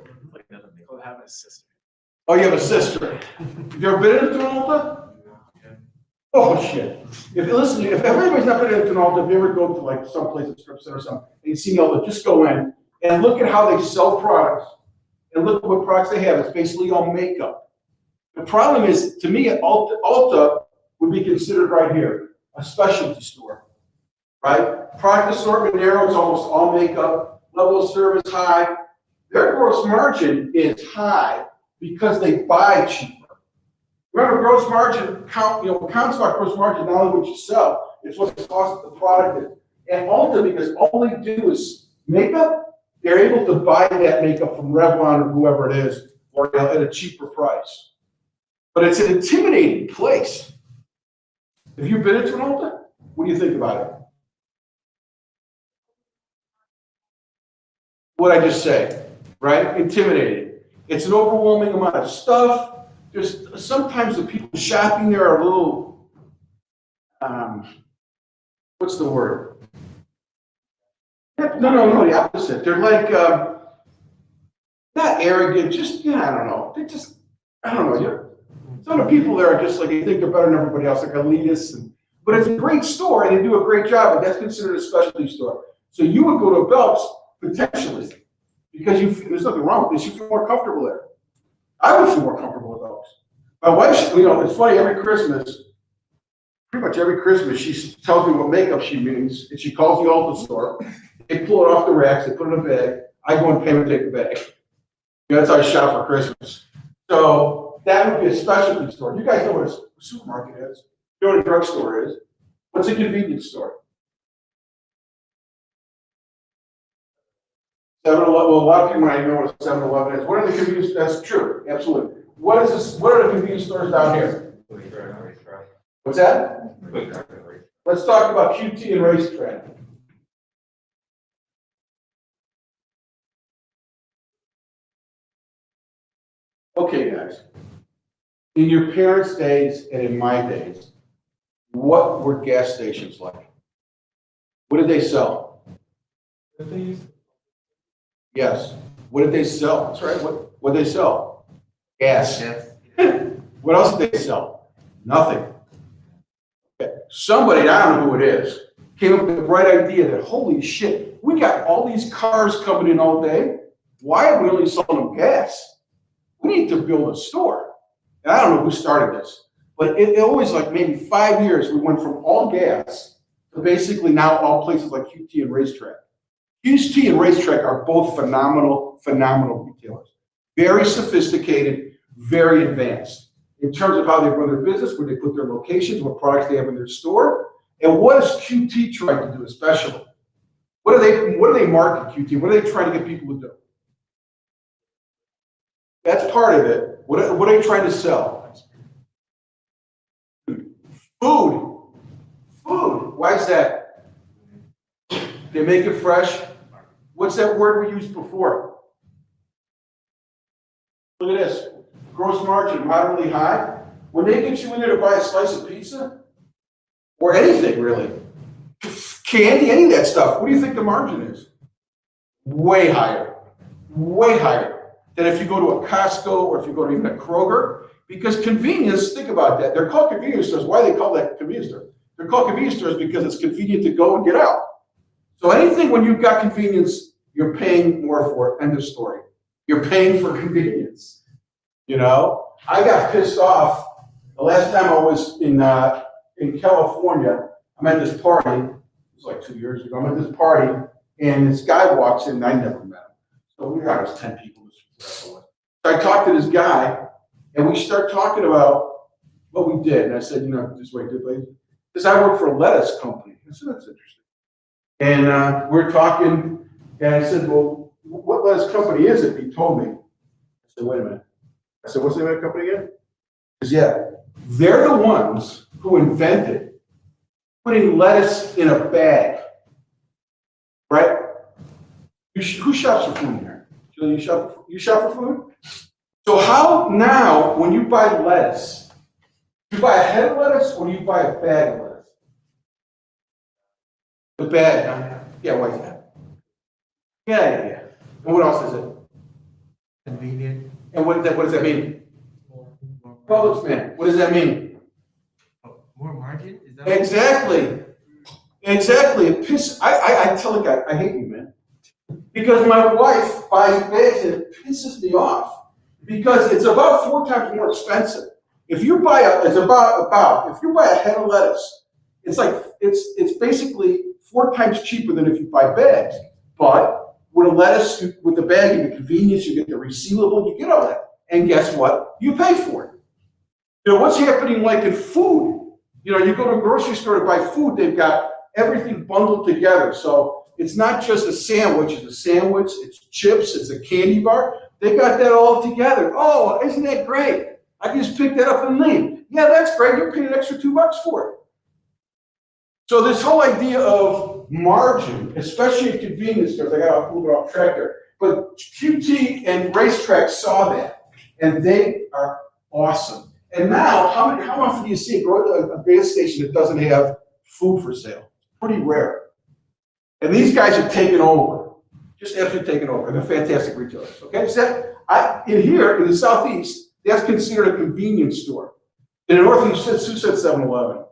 Speaker 8: People have a sister.
Speaker 3: Oh, you have a sister. Have you ever been into an Ulta? Oh, shit. If everybody's not been into an Ulta, if you ever go to like someplace, a strip center or something, and you see an Ulta, just go in and look at how they sell products and look at what products they have. It's basically all makeup. The problem is, to me, Ulta would be considered right here, a specialty store, right? Product assortment narrow, it's almost all makeup, level of service high. Their gross margin is high because they buy cheaper. Remember, gross margin counts about gross margin, not only what you sell, it's what the cost of the product is. And Ulta, because all they do is makeup, they're able to buy that makeup from Revlon or whoever it is, or at a cheaper price. But it's an intimidating place. Have you been into an Ulta? What do you think about it? What I just say, right? Intimidating. It's an overwhelming amount of stuff. There's sometimes the people shopping there are a little, what's the word? No, the opposite. They're like, not arrogant, just, I don't know. I don't know, some of the people there are just like, they think they're better than everybody else, like elitists, but it's a great store and they do a great job, but that's considered a specialty store. So you would go to Belk's potentially, because there's nothing wrong with this, you feel more comfortable there. I would feel more comfortable with Belk's. My wife, it's funny, pretty much every Christmas, she tells me what makeup she means, and she calls the Ulta store. They pull it off the racks, they put it in a bag, I go and pay them, take the bag. That's how I shop for Christmas. So that would be a specialty store. You guys know what a supermarket is. You know what a drugstore is. What's a convenience store? 7-Eleven. Well, a lot of people might know what a 7-Eleven is. What are the convenience? That's true, absolutely. What is this? What are the convenience stores down here? What's that? Let's talk about QT and racetrack. Okay, guys. In your parents' days and in my days, what were gas stations like? What did they sell? Yes. What did they sell? That's right. What did they sell? Gas. What else did they sell? Nothing. Okay. Somebody, I don't know who it is, came up with the bright idea that, holy shit, we got all these cars coming in all day. Why are we only selling them gas? We need to build a store. And I don't know who started this, but it always, like maybe 5 years, we went from all gas to basically now all places like QT and Racetrack. QT and Racetrack are both phenomenal retailers. Very sophisticated, very advanced in terms of how they run their business, where they put their locations, what products they have in their store, and what is QT trying to do especially? What do they market QT? What are they trying to get people to do? That's part of it. What are they trying to sell? Food. Why is that? They make it fresh. What's that word we used before? Look at this. Gross margin, moderately high. When they get you in there to buy a slice of pizza, or anything really, candy, any of that stuff, what do you think the margin is? Way higher than if you go to a Costco or if you go to even a Kroger. Because convenience, think about that. They're called convenience stores. Why do they call that convenience store? They're called convenience stores because it's convenient to go and get out. So anything when you've got convenience, you're paying more for it. End of story. You're paying for convenience. I got pissed off the last time I was in California. I'm at this party. It was like 2 years ago. I'm at this party, and this guy walks in, and I never met him. So we got us 10 people. So I talked to this guy, and we start talking about what we did. And I said, just wait, please. Because I work for a lettuce company. I said, that's interesting. And we're talking, and I said, well, what lettuce company is it? He told me. I said, wait a minute. I said, what's the name of the company again? He says, yeah, they're the ones who invented putting lettuce in a bag, right? Who shops for food here? You shop for food? So how now, when you buy lettuce, you buy a head of lettuce or do you buy a bag of lettuce? The bag, huh? Yeah, why is that? Yeah. And what else is it?
Speaker 6: Convenient.
Speaker 3: And what does that mean? Publix man, what does that mean?
Speaker 6: More margin? Is that
Speaker 3: Exactly. I tell a guy, I hate you, man. Because my wife buys bags and it pisses me off. Because it's about 4 times more expensive. If you buy if you buy a head of lettuce, it's basically 4 times cheaper than if you buy bags. But with a lettuce, with the bag, you get convenience, you get the resealable, you get all that. And guess what? You pay for it. What's happening like in food? You go to a grocery store to buy food, they've got everything bundled together. So it's not just a sandwich, it's chips, it's a candy bar. They got that all together. Oh, isn't that great? I can just pick that up and leave. Yeah, that's great. You're paying an extra $2 for it. So this whole idea of margin, especially in convenience stores, I got a little bit off track there, but QT and Racetrack saw that, and they are awesome. And now, how often do you see a gas station that doesn't have food for sale? Pretty rare. And these guys have taken over, just absolutely taken over. They're fantastic retailers. Okay, so in the Southeast, that's considered a convenience store. In the Northeast, who said 7-Eleven?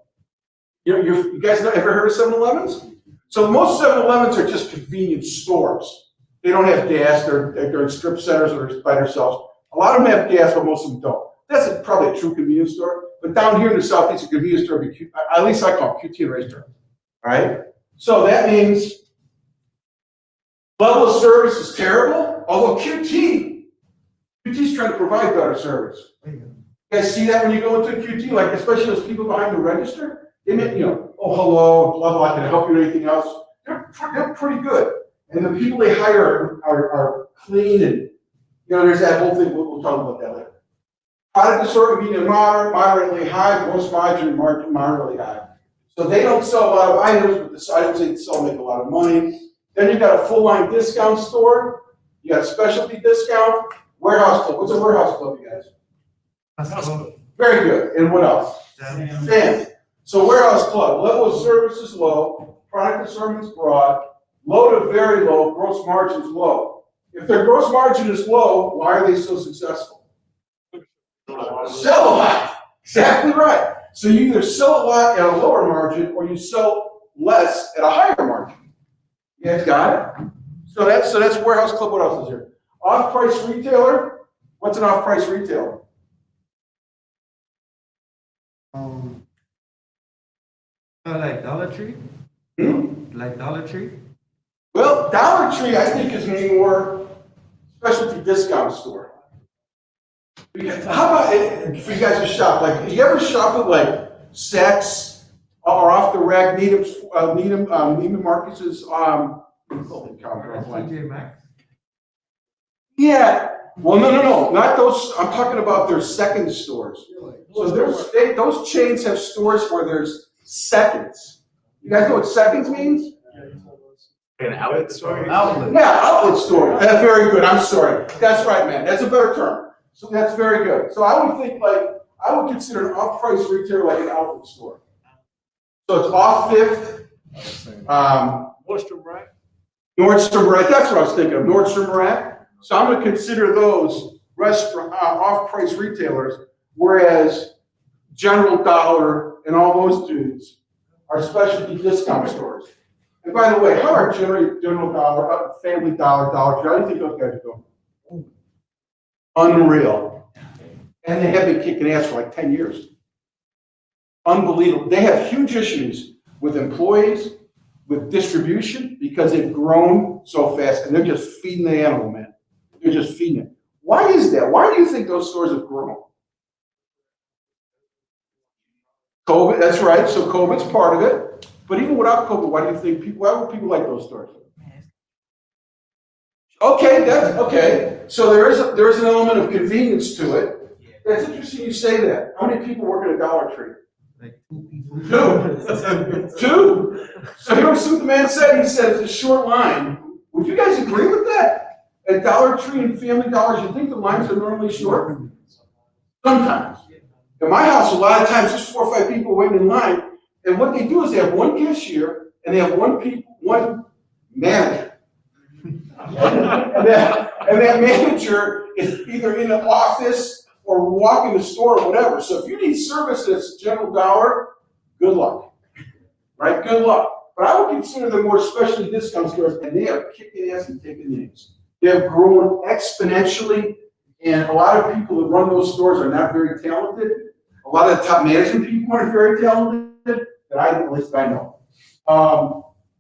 Speaker 3: You guys ever heard of 7-Elevens? So most 7-Elevens are just convenience stores. They don't have gas, they're in strip centers or they're by themselves. A lot of them have gas, but most of them don't. That's probably a true convenience store. But down here in the Southeast, a convenience store, at least I call it QT and restaurant. All right? So that means level of service is terrible, although QT's trying to provide better service. You guys see that when you go into a QT, like especially those people behind the register? They make, oh, hello, blah, blah, can I help you with anything else? They're pretty good. And the people they hire are clean and, there's that whole thing, we'll talk about that later. Product assortment medium moderately high, gross margin moderately high. So they don't sell a lot of items, but the items they sell make a lot of money. Then you've got a full line discount store. You got a specialty discount. Warehouse club. What's a warehouse club, you guys? Very good. And what else? Sam's. So warehouse club. Level of service is low. Product assortment is broad. Low to very low. Gross margin is low. If their gross margin is low, why are they so successful? Sell a lot. Exactly right. So you either sell a lot at a lower margin or you sell less at a higher margin. You guys got it? So that's warehouse club. What else is here? Off-price retailer. What's an off-price retailer?
Speaker 6: Like Dollar Tree? Like Dollar Tree?
Speaker 3: Well, Dollar Tree, I think, is more specialty discount store. How about for you guys to shop? Like, you ever shop at like Saks or off the rack Neiman Marcus's
Speaker 6: TJ Maxx?
Speaker 3: Yeah. Well, no, not those. I'm talking about their second stores. So those chains have stores where there's seconds. You guys know what seconds means?
Speaker 8: An outlet store?
Speaker 6: Outlet.
Speaker 3: Yeah, outlet store. That's very good. I'm sorry. That's right, man. That's a better term. So that's very good. So I would think I would consider an off-price retailer like an outlet store. So it's off Fifth.
Speaker 8: Nordstrom Rack?
Speaker 3: Nordstrom Rack. That's what I was thinking of. Nordstrom Rack. So I'm going to consider those off-price retailers, whereas General Dollar and all those dudes are specialty discount stores. And by the way, how are General Dollar, Family Dollar, Dollar Tree? How do you think those guys are doing? Unreal. And they have been kicking ass for like 10 years. Unbelievable. They have huge issues with employees, with distribution, because they've grown so fast and they're just feeding the animal, man. They're just feeding it. Why is that? Why do you think those stores have grown? COVID, that's right. So COVID's part of it. But even without COVID, why would people like those stores? Okay, that's okay. So there is an element of convenience to it. That's interesting you say that. How many people work at a Dollar Tree?
Speaker 6: Like 2 people.
Speaker 3: Two. So here's what the man said. He said it's a short line. Would you guys agree with that? At Dollar Tree and Family Dollars, you think the lines are normally short? Sometimes. In my house, a lot of times, there's 4 or 5 people waiting in line, and what they do is they have one cashier and they have one manager. and that manager is either in the office or walking the store or whatever. So if you need service that's General Dollar, good luck. Right? Good luck. But I would consider them more specialty discount stores, and they are kicking ass and taking names. They have grown exponentially, and a lot of people that run those stores are not very talented. A lot of the top management people aren't very talented, at least I know.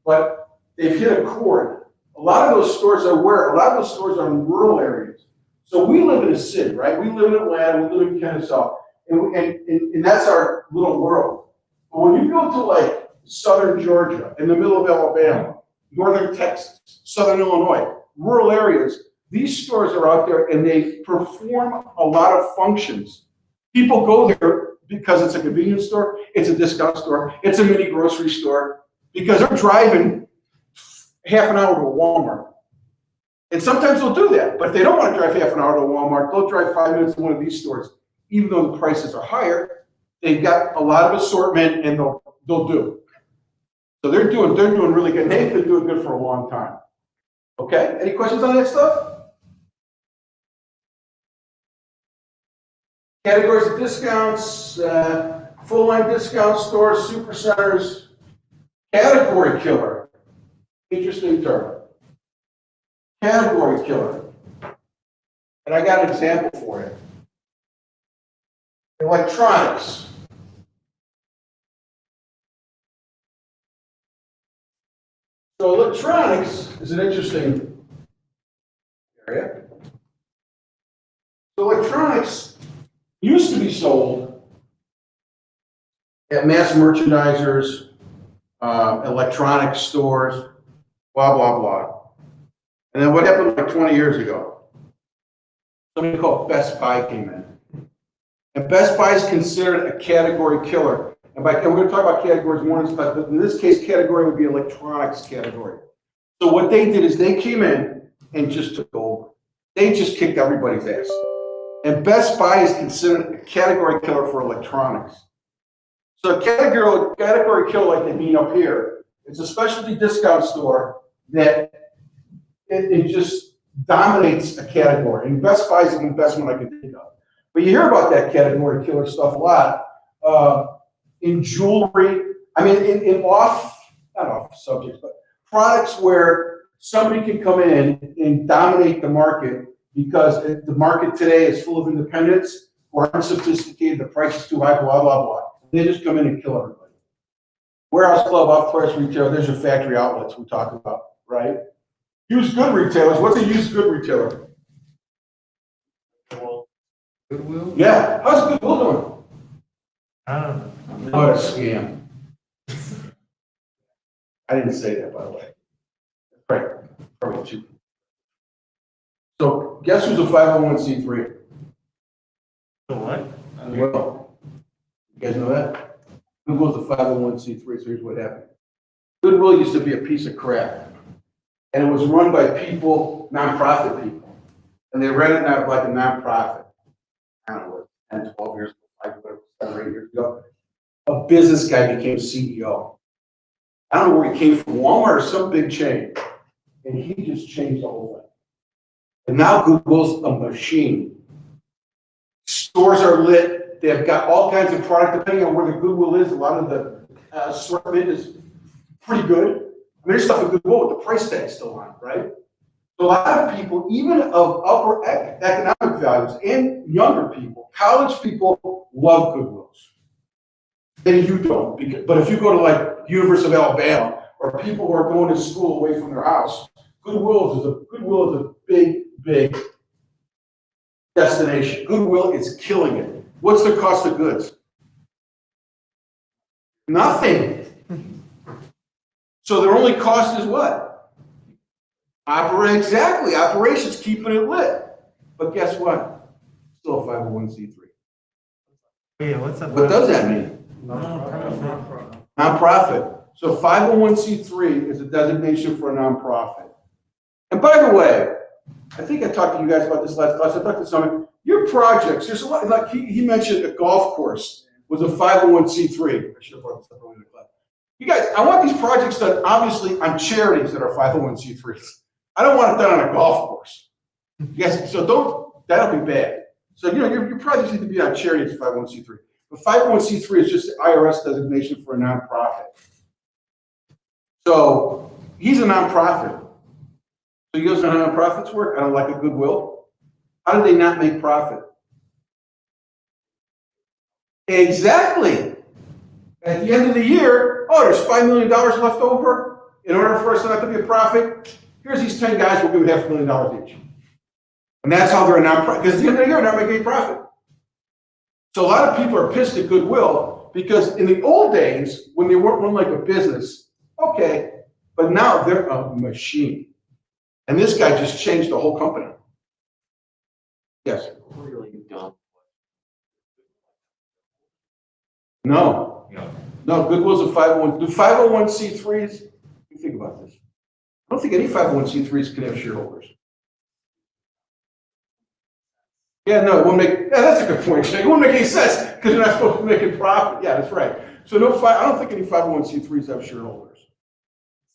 Speaker 3: But they've hit a chord. A lot of those stores are in rural areas. So we live in a city, right? We live in Atlanta, we live in Kennesaw, and that's our little world. But when you go to like southern Georgia, in the middle of Alabama, northern Texas, southern Illinois, rural areas, these stores are out there and they perform a lot of functions. People go there because it's a convenience store, it's a discount store, it's a mini grocery store, because they're driving half an hour to a Walmart. And sometimes they'll do that, but if they don't want to drive half an hour to a Walmart, they'll drive 5 minutes to one of these stores. Even though the prices are higher, they've got a lot of assortment and they'll do it. So they're doing really good. They've been doing good for a long time. Okay, any questions on that stuff? Categories of discounts, full-line discount stores, super centers, category killer. Interesting term. Category killer. And I got an example for you. Electronics. So electronics is an interesting area. So electronics used to be sold at mass merchandisers, electronics stores, blah, blah, blah. And then what happened like 20 years ago? Something called Best Buy came in. And Best Buy is considered a category killer. And we're going to talk about categories more in this class, but in this case, category would be electronics category. So what they did is they came in and just took over. They just kicked everybody's ass. And Best Buy is considered a category killer for electronics. So a category killer like they mean up here, it's a specialty discount store that it just dominates a category. And Best Buy is the best one I can think of. But you hear about that category killer stuff a lot. In jewelry, I mean, not off subjects, but products where somebody can come in and dominate the market because the market today is full of independents who are unsophisticated, the price is too high, blah, blah, blah. They just come in and kill everybody. Warehouse club, off-price retailer, there's your factory outlets we talked about, right? Used good retailers, what's a used good retailer?
Speaker 1: Goodwill?
Speaker 3: Yeah, how's Goodwill doing?
Speaker 6: I don't know.
Speaker 3: What a scam. I didn't say that, by the way. Right, probably two. So guess who's a 501c3?
Speaker 6: So what?
Speaker 3: Well, you guys know that? Goodwill's a 501c3, so here's what happened. Goodwill used to be a piece of crap. And it was run by people, nonprofit people. And they ran it out like a nonprofit. I don't know what, 10, 12 years ago, 7 or 8 years ago. A business guy became CEO. I don't know where he came from, Walmart or some big chain. And he just changed the whole thing. And now Goodwill's a machine. Stores are lit. They've got all kinds of product, depending on where the Goodwill is. A lot of the assortment is pretty good. I mean, there's stuff at Goodwill with the price tag still on, right? So a lot of people, even of upper economic values and younger people, college people love Goodwills. And you don't, but if you go to like University of Alabama or people who are going to school away from their house, Goodwill is a big, big destination. Goodwill is killing it. What's the cost of goods? Nothing. So their only cost is what? Exactly. Operations, keeping it lit. But guess what? Still a 501c3.
Speaker 6: Yeah, what's up?
Speaker 3: What does that mean? Nonprofit. So 501c3 is a designation for a nonprofit. And by the way, I think I talked to you guys about this last class. I talked to someone. Your projects, there's a lot, like he mentioned a golf course was a 501c3. I should have brought this up earlier in the class. You guys, I want these projects done obviously on charities that are 501c3s. I don't want it done on a golf course. Yes, so that'll be bad. So, your projects need to be on charities 501c3. But 501c3 is just the IRS designation for a nonprofit. So he's a nonprofit. So you guys know how nonprofits work? I don't like a Goodwill. How do they not make profit? Exactly. At the end of the year, there's $5 million left over. In order for us not to be a profit, here's these 10 guys, we'll give $500,000 each. And that's how they're a nonprofit. Because at the end of the year, they're not making any profit. So a lot of people are pissed at Goodwill because in the old days, when they weren't run like a business, okay, but now they're a machine. And this guy just changed the whole company. Yes.
Speaker 5: Really dumb.
Speaker 3: No.
Speaker 6: Yeah.
Speaker 3: No, Goodwill's a 501. Do 501c3s? You think about this. I don't think any 501c3s can have shareholders. Yeah, no, it won't make. Yeah, that's a good point. It won't make any sense because you're not supposed to be making profit. Yeah, that's right. So I don't think any 501c3s have shareholders.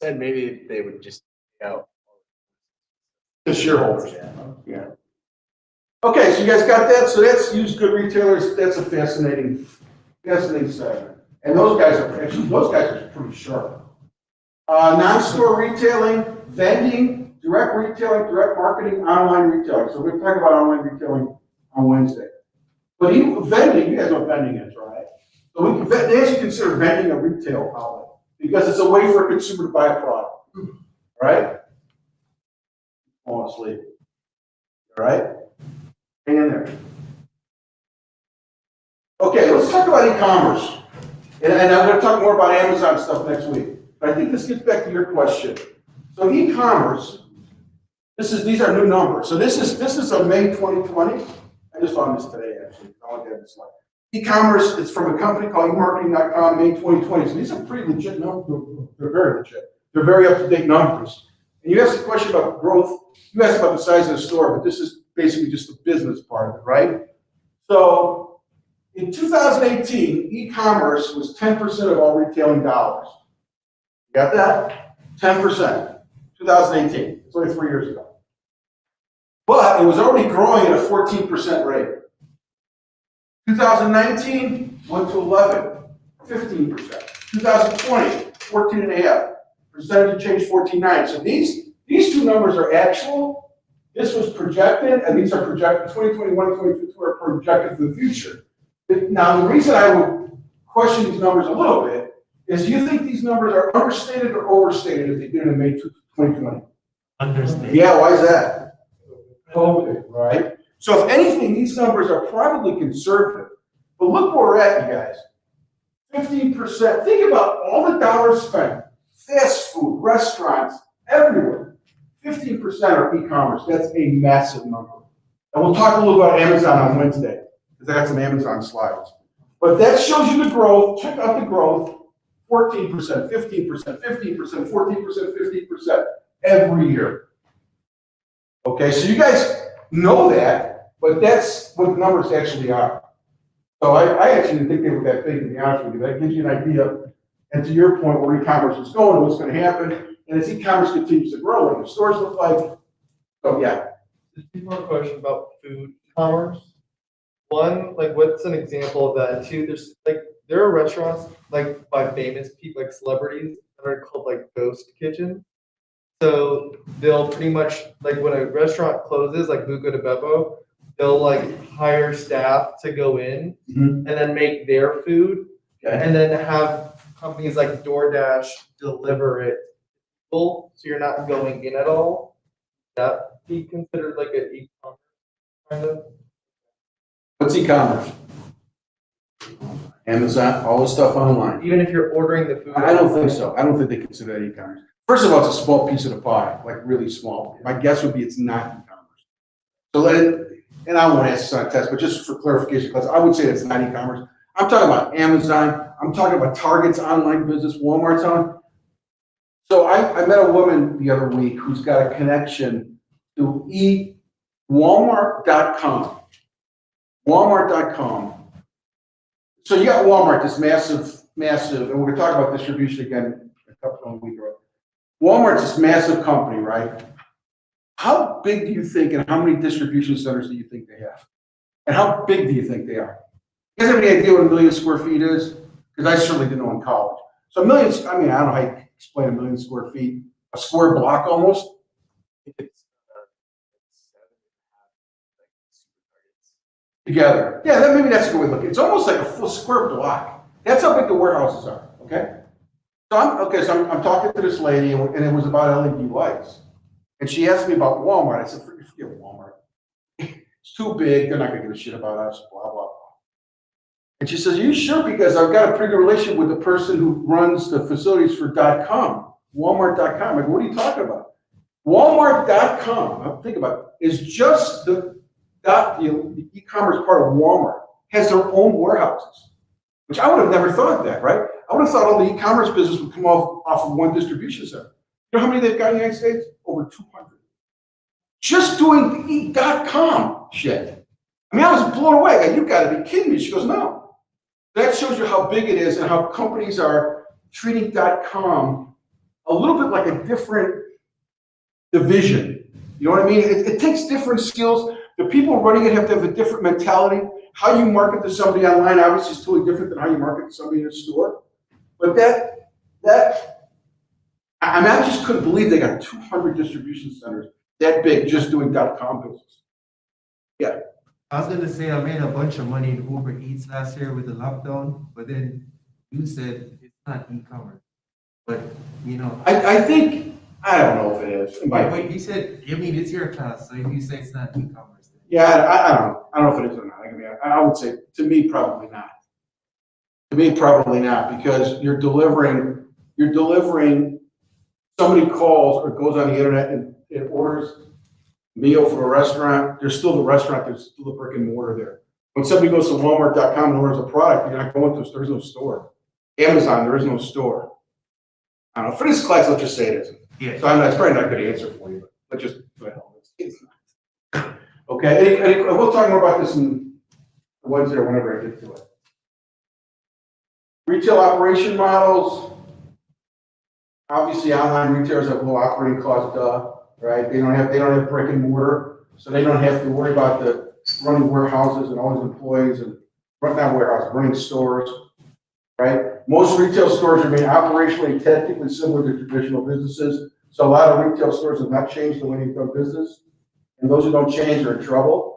Speaker 8: Said maybe they would just take out.
Speaker 3: The shareholders.
Speaker 8: Yeah.
Speaker 3: Yeah. Okay, so you guys got that? So that's used good retailers. That's a fascinating segment. And those guys are pretty sharp. Non-store retailing, vending, direct retailing, direct marketing, online retailing. So we're talking about online retailing on Wednesday. But even vending, you guys know what vending is, right? So they actually consider vending a retail outlet because it's a way for a consumer to buy a product, right? Fall asleep. All right? Hang in there. Okay, let's talk about e-commerce. And I'm going to talk more about Amazon stuff next week. But I think this gets back to your question. So e-commerce, these are new numbers. So this is a May 2020. I just found this today, actually. I want to have this slide. E-commerce is from a company called emarketing.com, May 2020. So these are pretty legit numbers. They're very legit. They're very up-to-date numbers. And you asked a question about growth. You asked about the size of the store, but this is basically just the business part of it, right? So in 2018, e-commerce was 10% of all retailing dollars. You got that? 10%. 2018. It's only 3 years ago. But it was already growing at a 14% rate. 2019 went to 11, 15%. 2020, 14.5. Percentage change 14.9. So these two numbers are actual. This was projected, and these are projected. 2021, 2022 are projected for the future. Now, the reason I would question these numbers a little bit is, do you think these numbers are understated or overstated if they did it in May 2020?
Speaker 6: Understand.
Speaker 3: Yeah, why is that? COVID, right? So if anything, these numbers are probably conservative. But look where we're at, you guys. 15%. Think about all the dollars spent. Fast food, restaurants, everywhere. 15% are e-commerce. That's a massive number. And we'll talk a little about Amazon on Wednesday, because I got some Amazon slides. But that shows you the growth. Check out the growth. 14%, 15%, 15%, 14%, 15% every year. Okay, so you guys know that, but that's what the numbers actually are. So I actually didn't think they were that big, to be honest with you. That gives you an idea, and to your point, where e-commerce is going and what's going to happen. And as e-commerce continues to grow, what the stores look like. So yeah.
Speaker 1: Just one more question about food commerce. One, like, what's an example of that? Two, there are restaurants like by famous people, like celebrities, that are called like ghost kitchen. So they'll pretty much, like, when a restaurant closes, like Buca de Beppo, they'll like hire staff to go in and then make their food, and then have companies like DoorDash deliver it. So you're not going in at all. That be considered like an e-commerce kind of?
Speaker 3: What's e-commerce? Amazon, all the stuff online.
Speaker 1: Even if you're ordering the food.
Speaker 3: I don't think so. I don't think they consider that e-commerce. First of all, it's a small piece of the pie, like really small. My guess would be it's not e-commerce. So and I won't ask this on a test, but just for clarification, because I would say it's not e-commerce. I'm talking about Amazon. I'm talking about Target's online business, Walmart's on. So I met a woman the other week who's got a connection to Walmart.com. Walmart.com. So you got Walmart, this massive, and we're going to talk about distribution again a couple of weeks ago. Walmart's this massive company, right? How big do you think, and how many distribution centers do you think they have? And how big do you think they are? You guys have any idea what 1 million square feet is? Because I certainly didn't know in college. So millions, I mean, I don't know how you explain 1 million square feet. A square block almost? Together. Yeah, maybe that's a good way to look at it. It's almost like a full square block. That's how big the warehouses are, okay? So I'm talking to this lady, and it was about LED lights. And she asked me about Walmart. I said, forget Walmart. It's too big. They're not going to give a shit about us, blah, blah, blah. And she says, are you sure? Because I've got a pretty good relationship with the person who runs the facilities for .com, Walmart.com. I go, what are you talking about? Walmart.com, think about it, is just the e-commerce part of Walmart, has their own warehouses, which I would have never thought of that, right? I would have thought all the e-commerce business would come off of one distribution center. You know how many they've got in the United States? Over 200. Just doing the .com shit. I mean, I was blown away. I go, you got to be kidding me. She goes, no. That shows you how big it is and how companies are treating .com a little bit like a different division. You know what I mean? It takes different skills, The people running it have to have a different mentality. How you market to somebody online obviously is totally different than how you market to somebody in a store. But I mean, I just couldn't believe they got 200 distribution centers that big just doing .com business.
Speaker 6: I was gonna say I made a bunch of money in Uber Eats last year with the lockdown, but then you said it's not e-commerce. But, you know,
Speaker 3: I think, I don't know if it is. It might be.
Speaker 6: wait, you said, I mean, it's your class, so if you say it's not e-commerce, then.
Speaker 3: Yeah, I don't know. I don't know if it is or not. I mean, I would say, to me, probably not. To me, probably not, because you're delivering, somebody calls or goes on the internet and orders meal from a restaurant, there's still the restaurant, there's still the brick and mortar there. When somebody goes to Walmart.com and orders a product, you're not going to, there's no store. Amazon, there is no store. I don't know, for this class, let's just say it isn't.
Speaker 6: Yeah.
Speaker 3: So it's probably not a good answer for you, but let's just, well, it's not. Okay, and we'll talk more about this in Wednesday or whenever I get to it. Retail operation models. Obviously, online retailers have low operating costs, right? They don't have brick and mortar, so they don't have to worry about the running warehouses and all these employees and running stores, right? Most retail stores remain operationally technically similar to traditional businesses. So a lot of retail stores have not changed the way they've done business, and those who don't change are in trouble.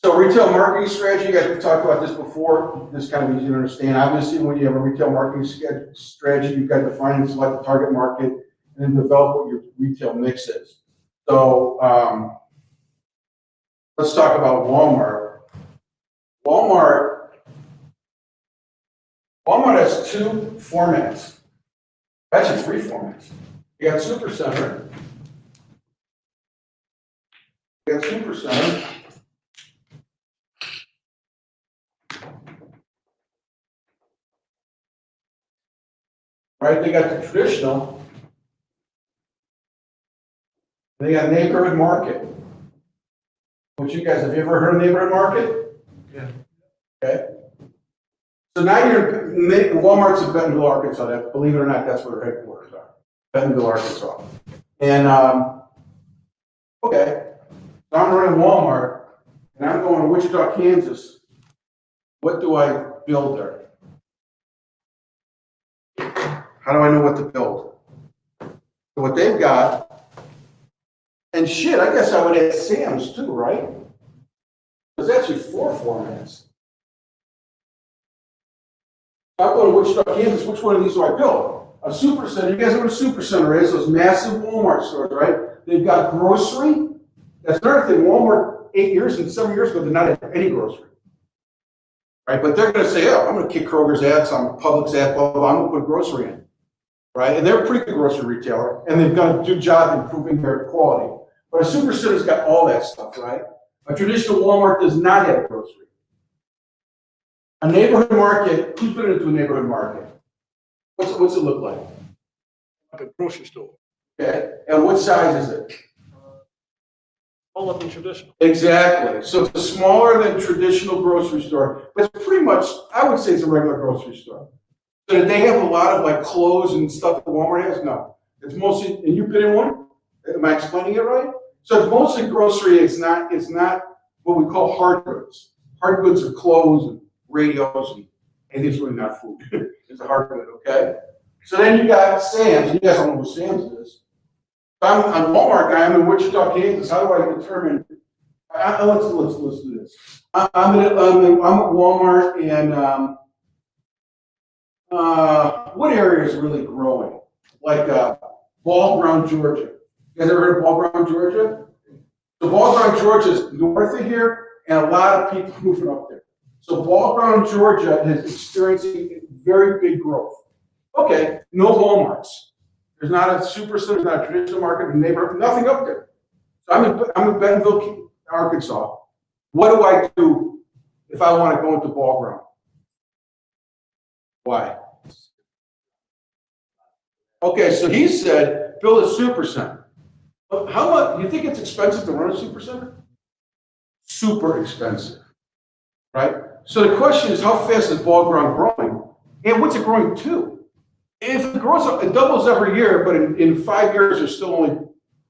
Speaker 3: So retail marketing strategy, you guys, we've talked about this before. This is kind of easy to understand. Obviously, when you have a retail marketing strategy, you've got to define and select the target market and then develop what your retail mix is. So let's talk about Walmart. Walmart has two formats. Actually, three formats. You got Supercenter. You got Supercenter. Right, they got the traditional. They got neighborhood market. Which you guys, have you ever heard of neighborhood market?
Speaker 6: Yeah.
Speaker 3: Okay. So now Walmart's in Bentonville, Arkansas. Believe it or not, that's where their headquarters are. Bentonville, Arkansas. And, okay. So I'm running Walmart, and I'm going to Wichita, Kansas. What do I build there? How do I know what to build? So what they've got, and shit, I guess I would add Sam's too, right? There's actually four formats. I'm going to Wichita, Kansas. Which one of these do I build? A supercenter. You guys know what a supercenter is? Those massive Walmart stores, right? They've got grocery. That's another thing. Walmart 8 years and 7 years ago did not have any grocery. Right? But they're going to say, oh, I'm going to kick Kroger's ads on Publix ad, blah, blah, blah. I'm going to put grocery in. Right? And they're a pretty good grocery retailer, and they've done a good job improving their quality. But a supercenter's got all that stuff, right? A traditional Walmart does not have grocery. A neighborhood market, who's been into a neighborhood market? What's it look like?
Speaker 9: Like a grocery store.
Speaker 3: Okay, and what size is it?
Speaker 9: All up in traditional.
Speaker 3: Exactly. So it's smaller than traditional grocery store, but it's pretty much, I would say it's a regular grocery store. So did they have a lot of like clothes and stuff that Walmart has? No. It's mostly, and you've been in one? Am I explaining it right? So it's mostly grocery. It's not what we call hard goods. Hard goods are clothes and radios and anything's really not food. It's a hard good, okay? So then you got Sam's. You guys don't know what Sam's is. I'm a Walmart guy. I'm in Wichita, Kansas. How do I determine? Let's do this. I'm at Walmart and what area is really growing? Like Ball Ground, Georgia. You guys ever heard of Ball Ground, Georgia? So Ball Ground, Georgia is north of here, and a lot of people moving up there. So Ball Ground, Georgia is experiencing very big growth. Okay, no Walmarts. There's not a supercenter, not a traditional market, a neighborhood, nothing up there. So I'm in Bentonville, Arkansas. What do I do if I want to go into Ball Ground? Why? Okay, so he said, build a supercenter. But how much, you think it's expensive to run a supercenter? Super expensive, right? So the question is, how fast is Ball Ground growing? And what's it growing to? If it grows up, it doubles every year, but in 5 years, there's still only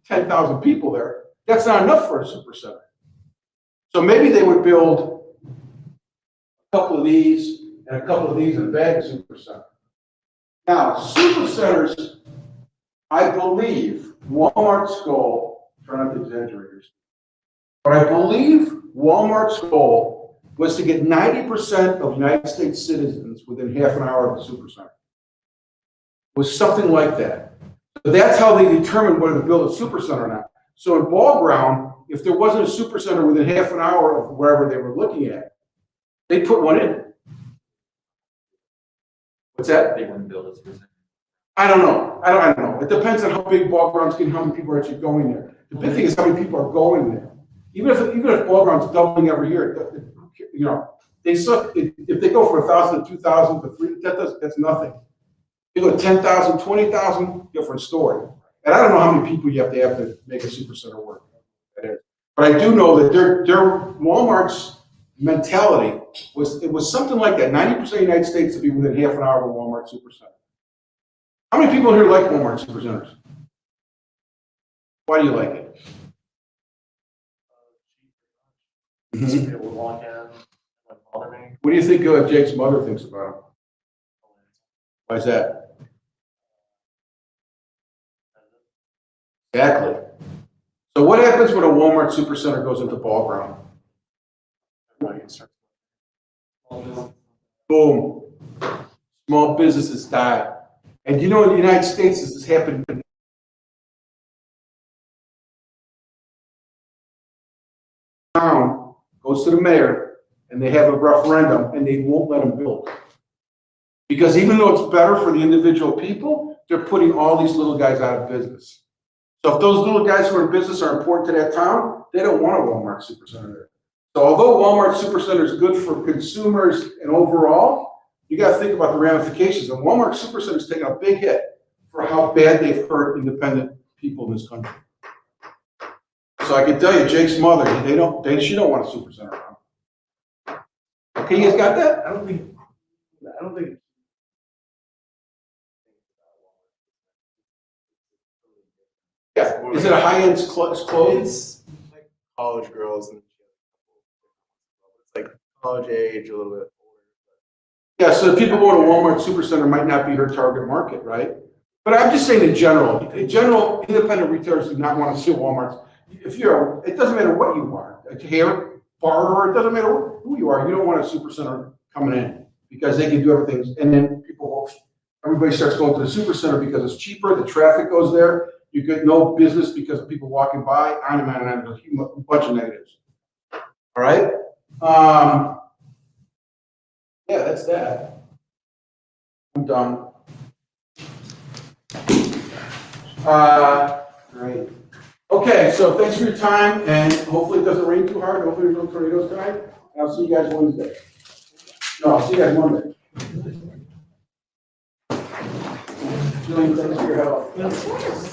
Speaker 3: 10,000 people there. That's not enough for a supercenter. So maybe they would build a couple of these and a couple of these and a bag of supercenter. Now, supercenters, I believe Walmart's goal, try not to exaggerate here, but I believe Walmart's goal was to get 90% of United States citizens within half an hour of the supercenter. It was something like that. So that's how they determined whether to build a supercenter or not. So in Ball Ground, if there wasn't a supercenter within half an hour of wherever they were looking at, they put one in. What's that?
Speaker 5: They wouldn't build a specific.
Speaker 3: I don't know. I don't know. It depends on how big Ball Ground's getting, how many people are actually going there. The big thing is how many people are going there. Even if Ball Ground's doubling every year, you know, they suck. If they go for 1,000 to 2,000 to 3,000, that's nothing. You go 10,000, 20,000, different story. And I don't know how many people you have to make a supercenter work. But I do know that their Walmart's mentality was something like that. 90% of the United States to be within half an hour of a Walmart supercenter. How many people here like Walmart supercenters? Why do you like it?
Speaker 2: People would walk in, like bother me.
Speaker 3: What do you think Jake's mother thinks about him? Why is that? Exactly. So what happens when a Walmart supercenter goes into Ball Ground?
Speaker 2: Everybody starts.
Speaker 3: Boom. Small businesses die. And you know, in the United States, this has happened. Town goes to the mayor and they have a referendum and they won't let them build. Because even though it's better for the individual people, they're putting all these little guys out of business. So if those little guys who are in business are important to that town, they don't want a Walmart supercenter there. So although Walmart supercenter is good for consumers and overall, you got to think about the ramifications. And Walmart supercenter is taking a big hit for how bad they've hurt independent people in this country. So I can tell you, Jake's mother, she don't want a supercenter around. Okay, you guys got that?
Speaker 2: I don't think.
Speaker 3: Yeah. Is it a high-end clothes?
Speaker 8: It's like college girls and it's like college age, a little bit older.
Speaker 3: Yeah, so the people going to Walmart supercenter might not be her target market, right? But I'm just saying in general, independent retailers do not want to see Walmart. It doesn't matter what you are, a hair barber, it doesn't matter who you are, you don't want a supercenter coming in because they can do everything. And then everybody starts going to the supercenter because it's cheaper, the traffic goes there, you get no business because of people walking by, on and on and on, a bunch of negatives. All right? Yeah, that's that. I'm done. Great. Okay, so thanks for your time, and hopefully it doesn't rain too hard. Hopefully there's no tornadoes tonight. And I'll see you guys Wednesday. No, I'll see you guys Monday. Julian, thanks for your help.
Speaker 9: Of course.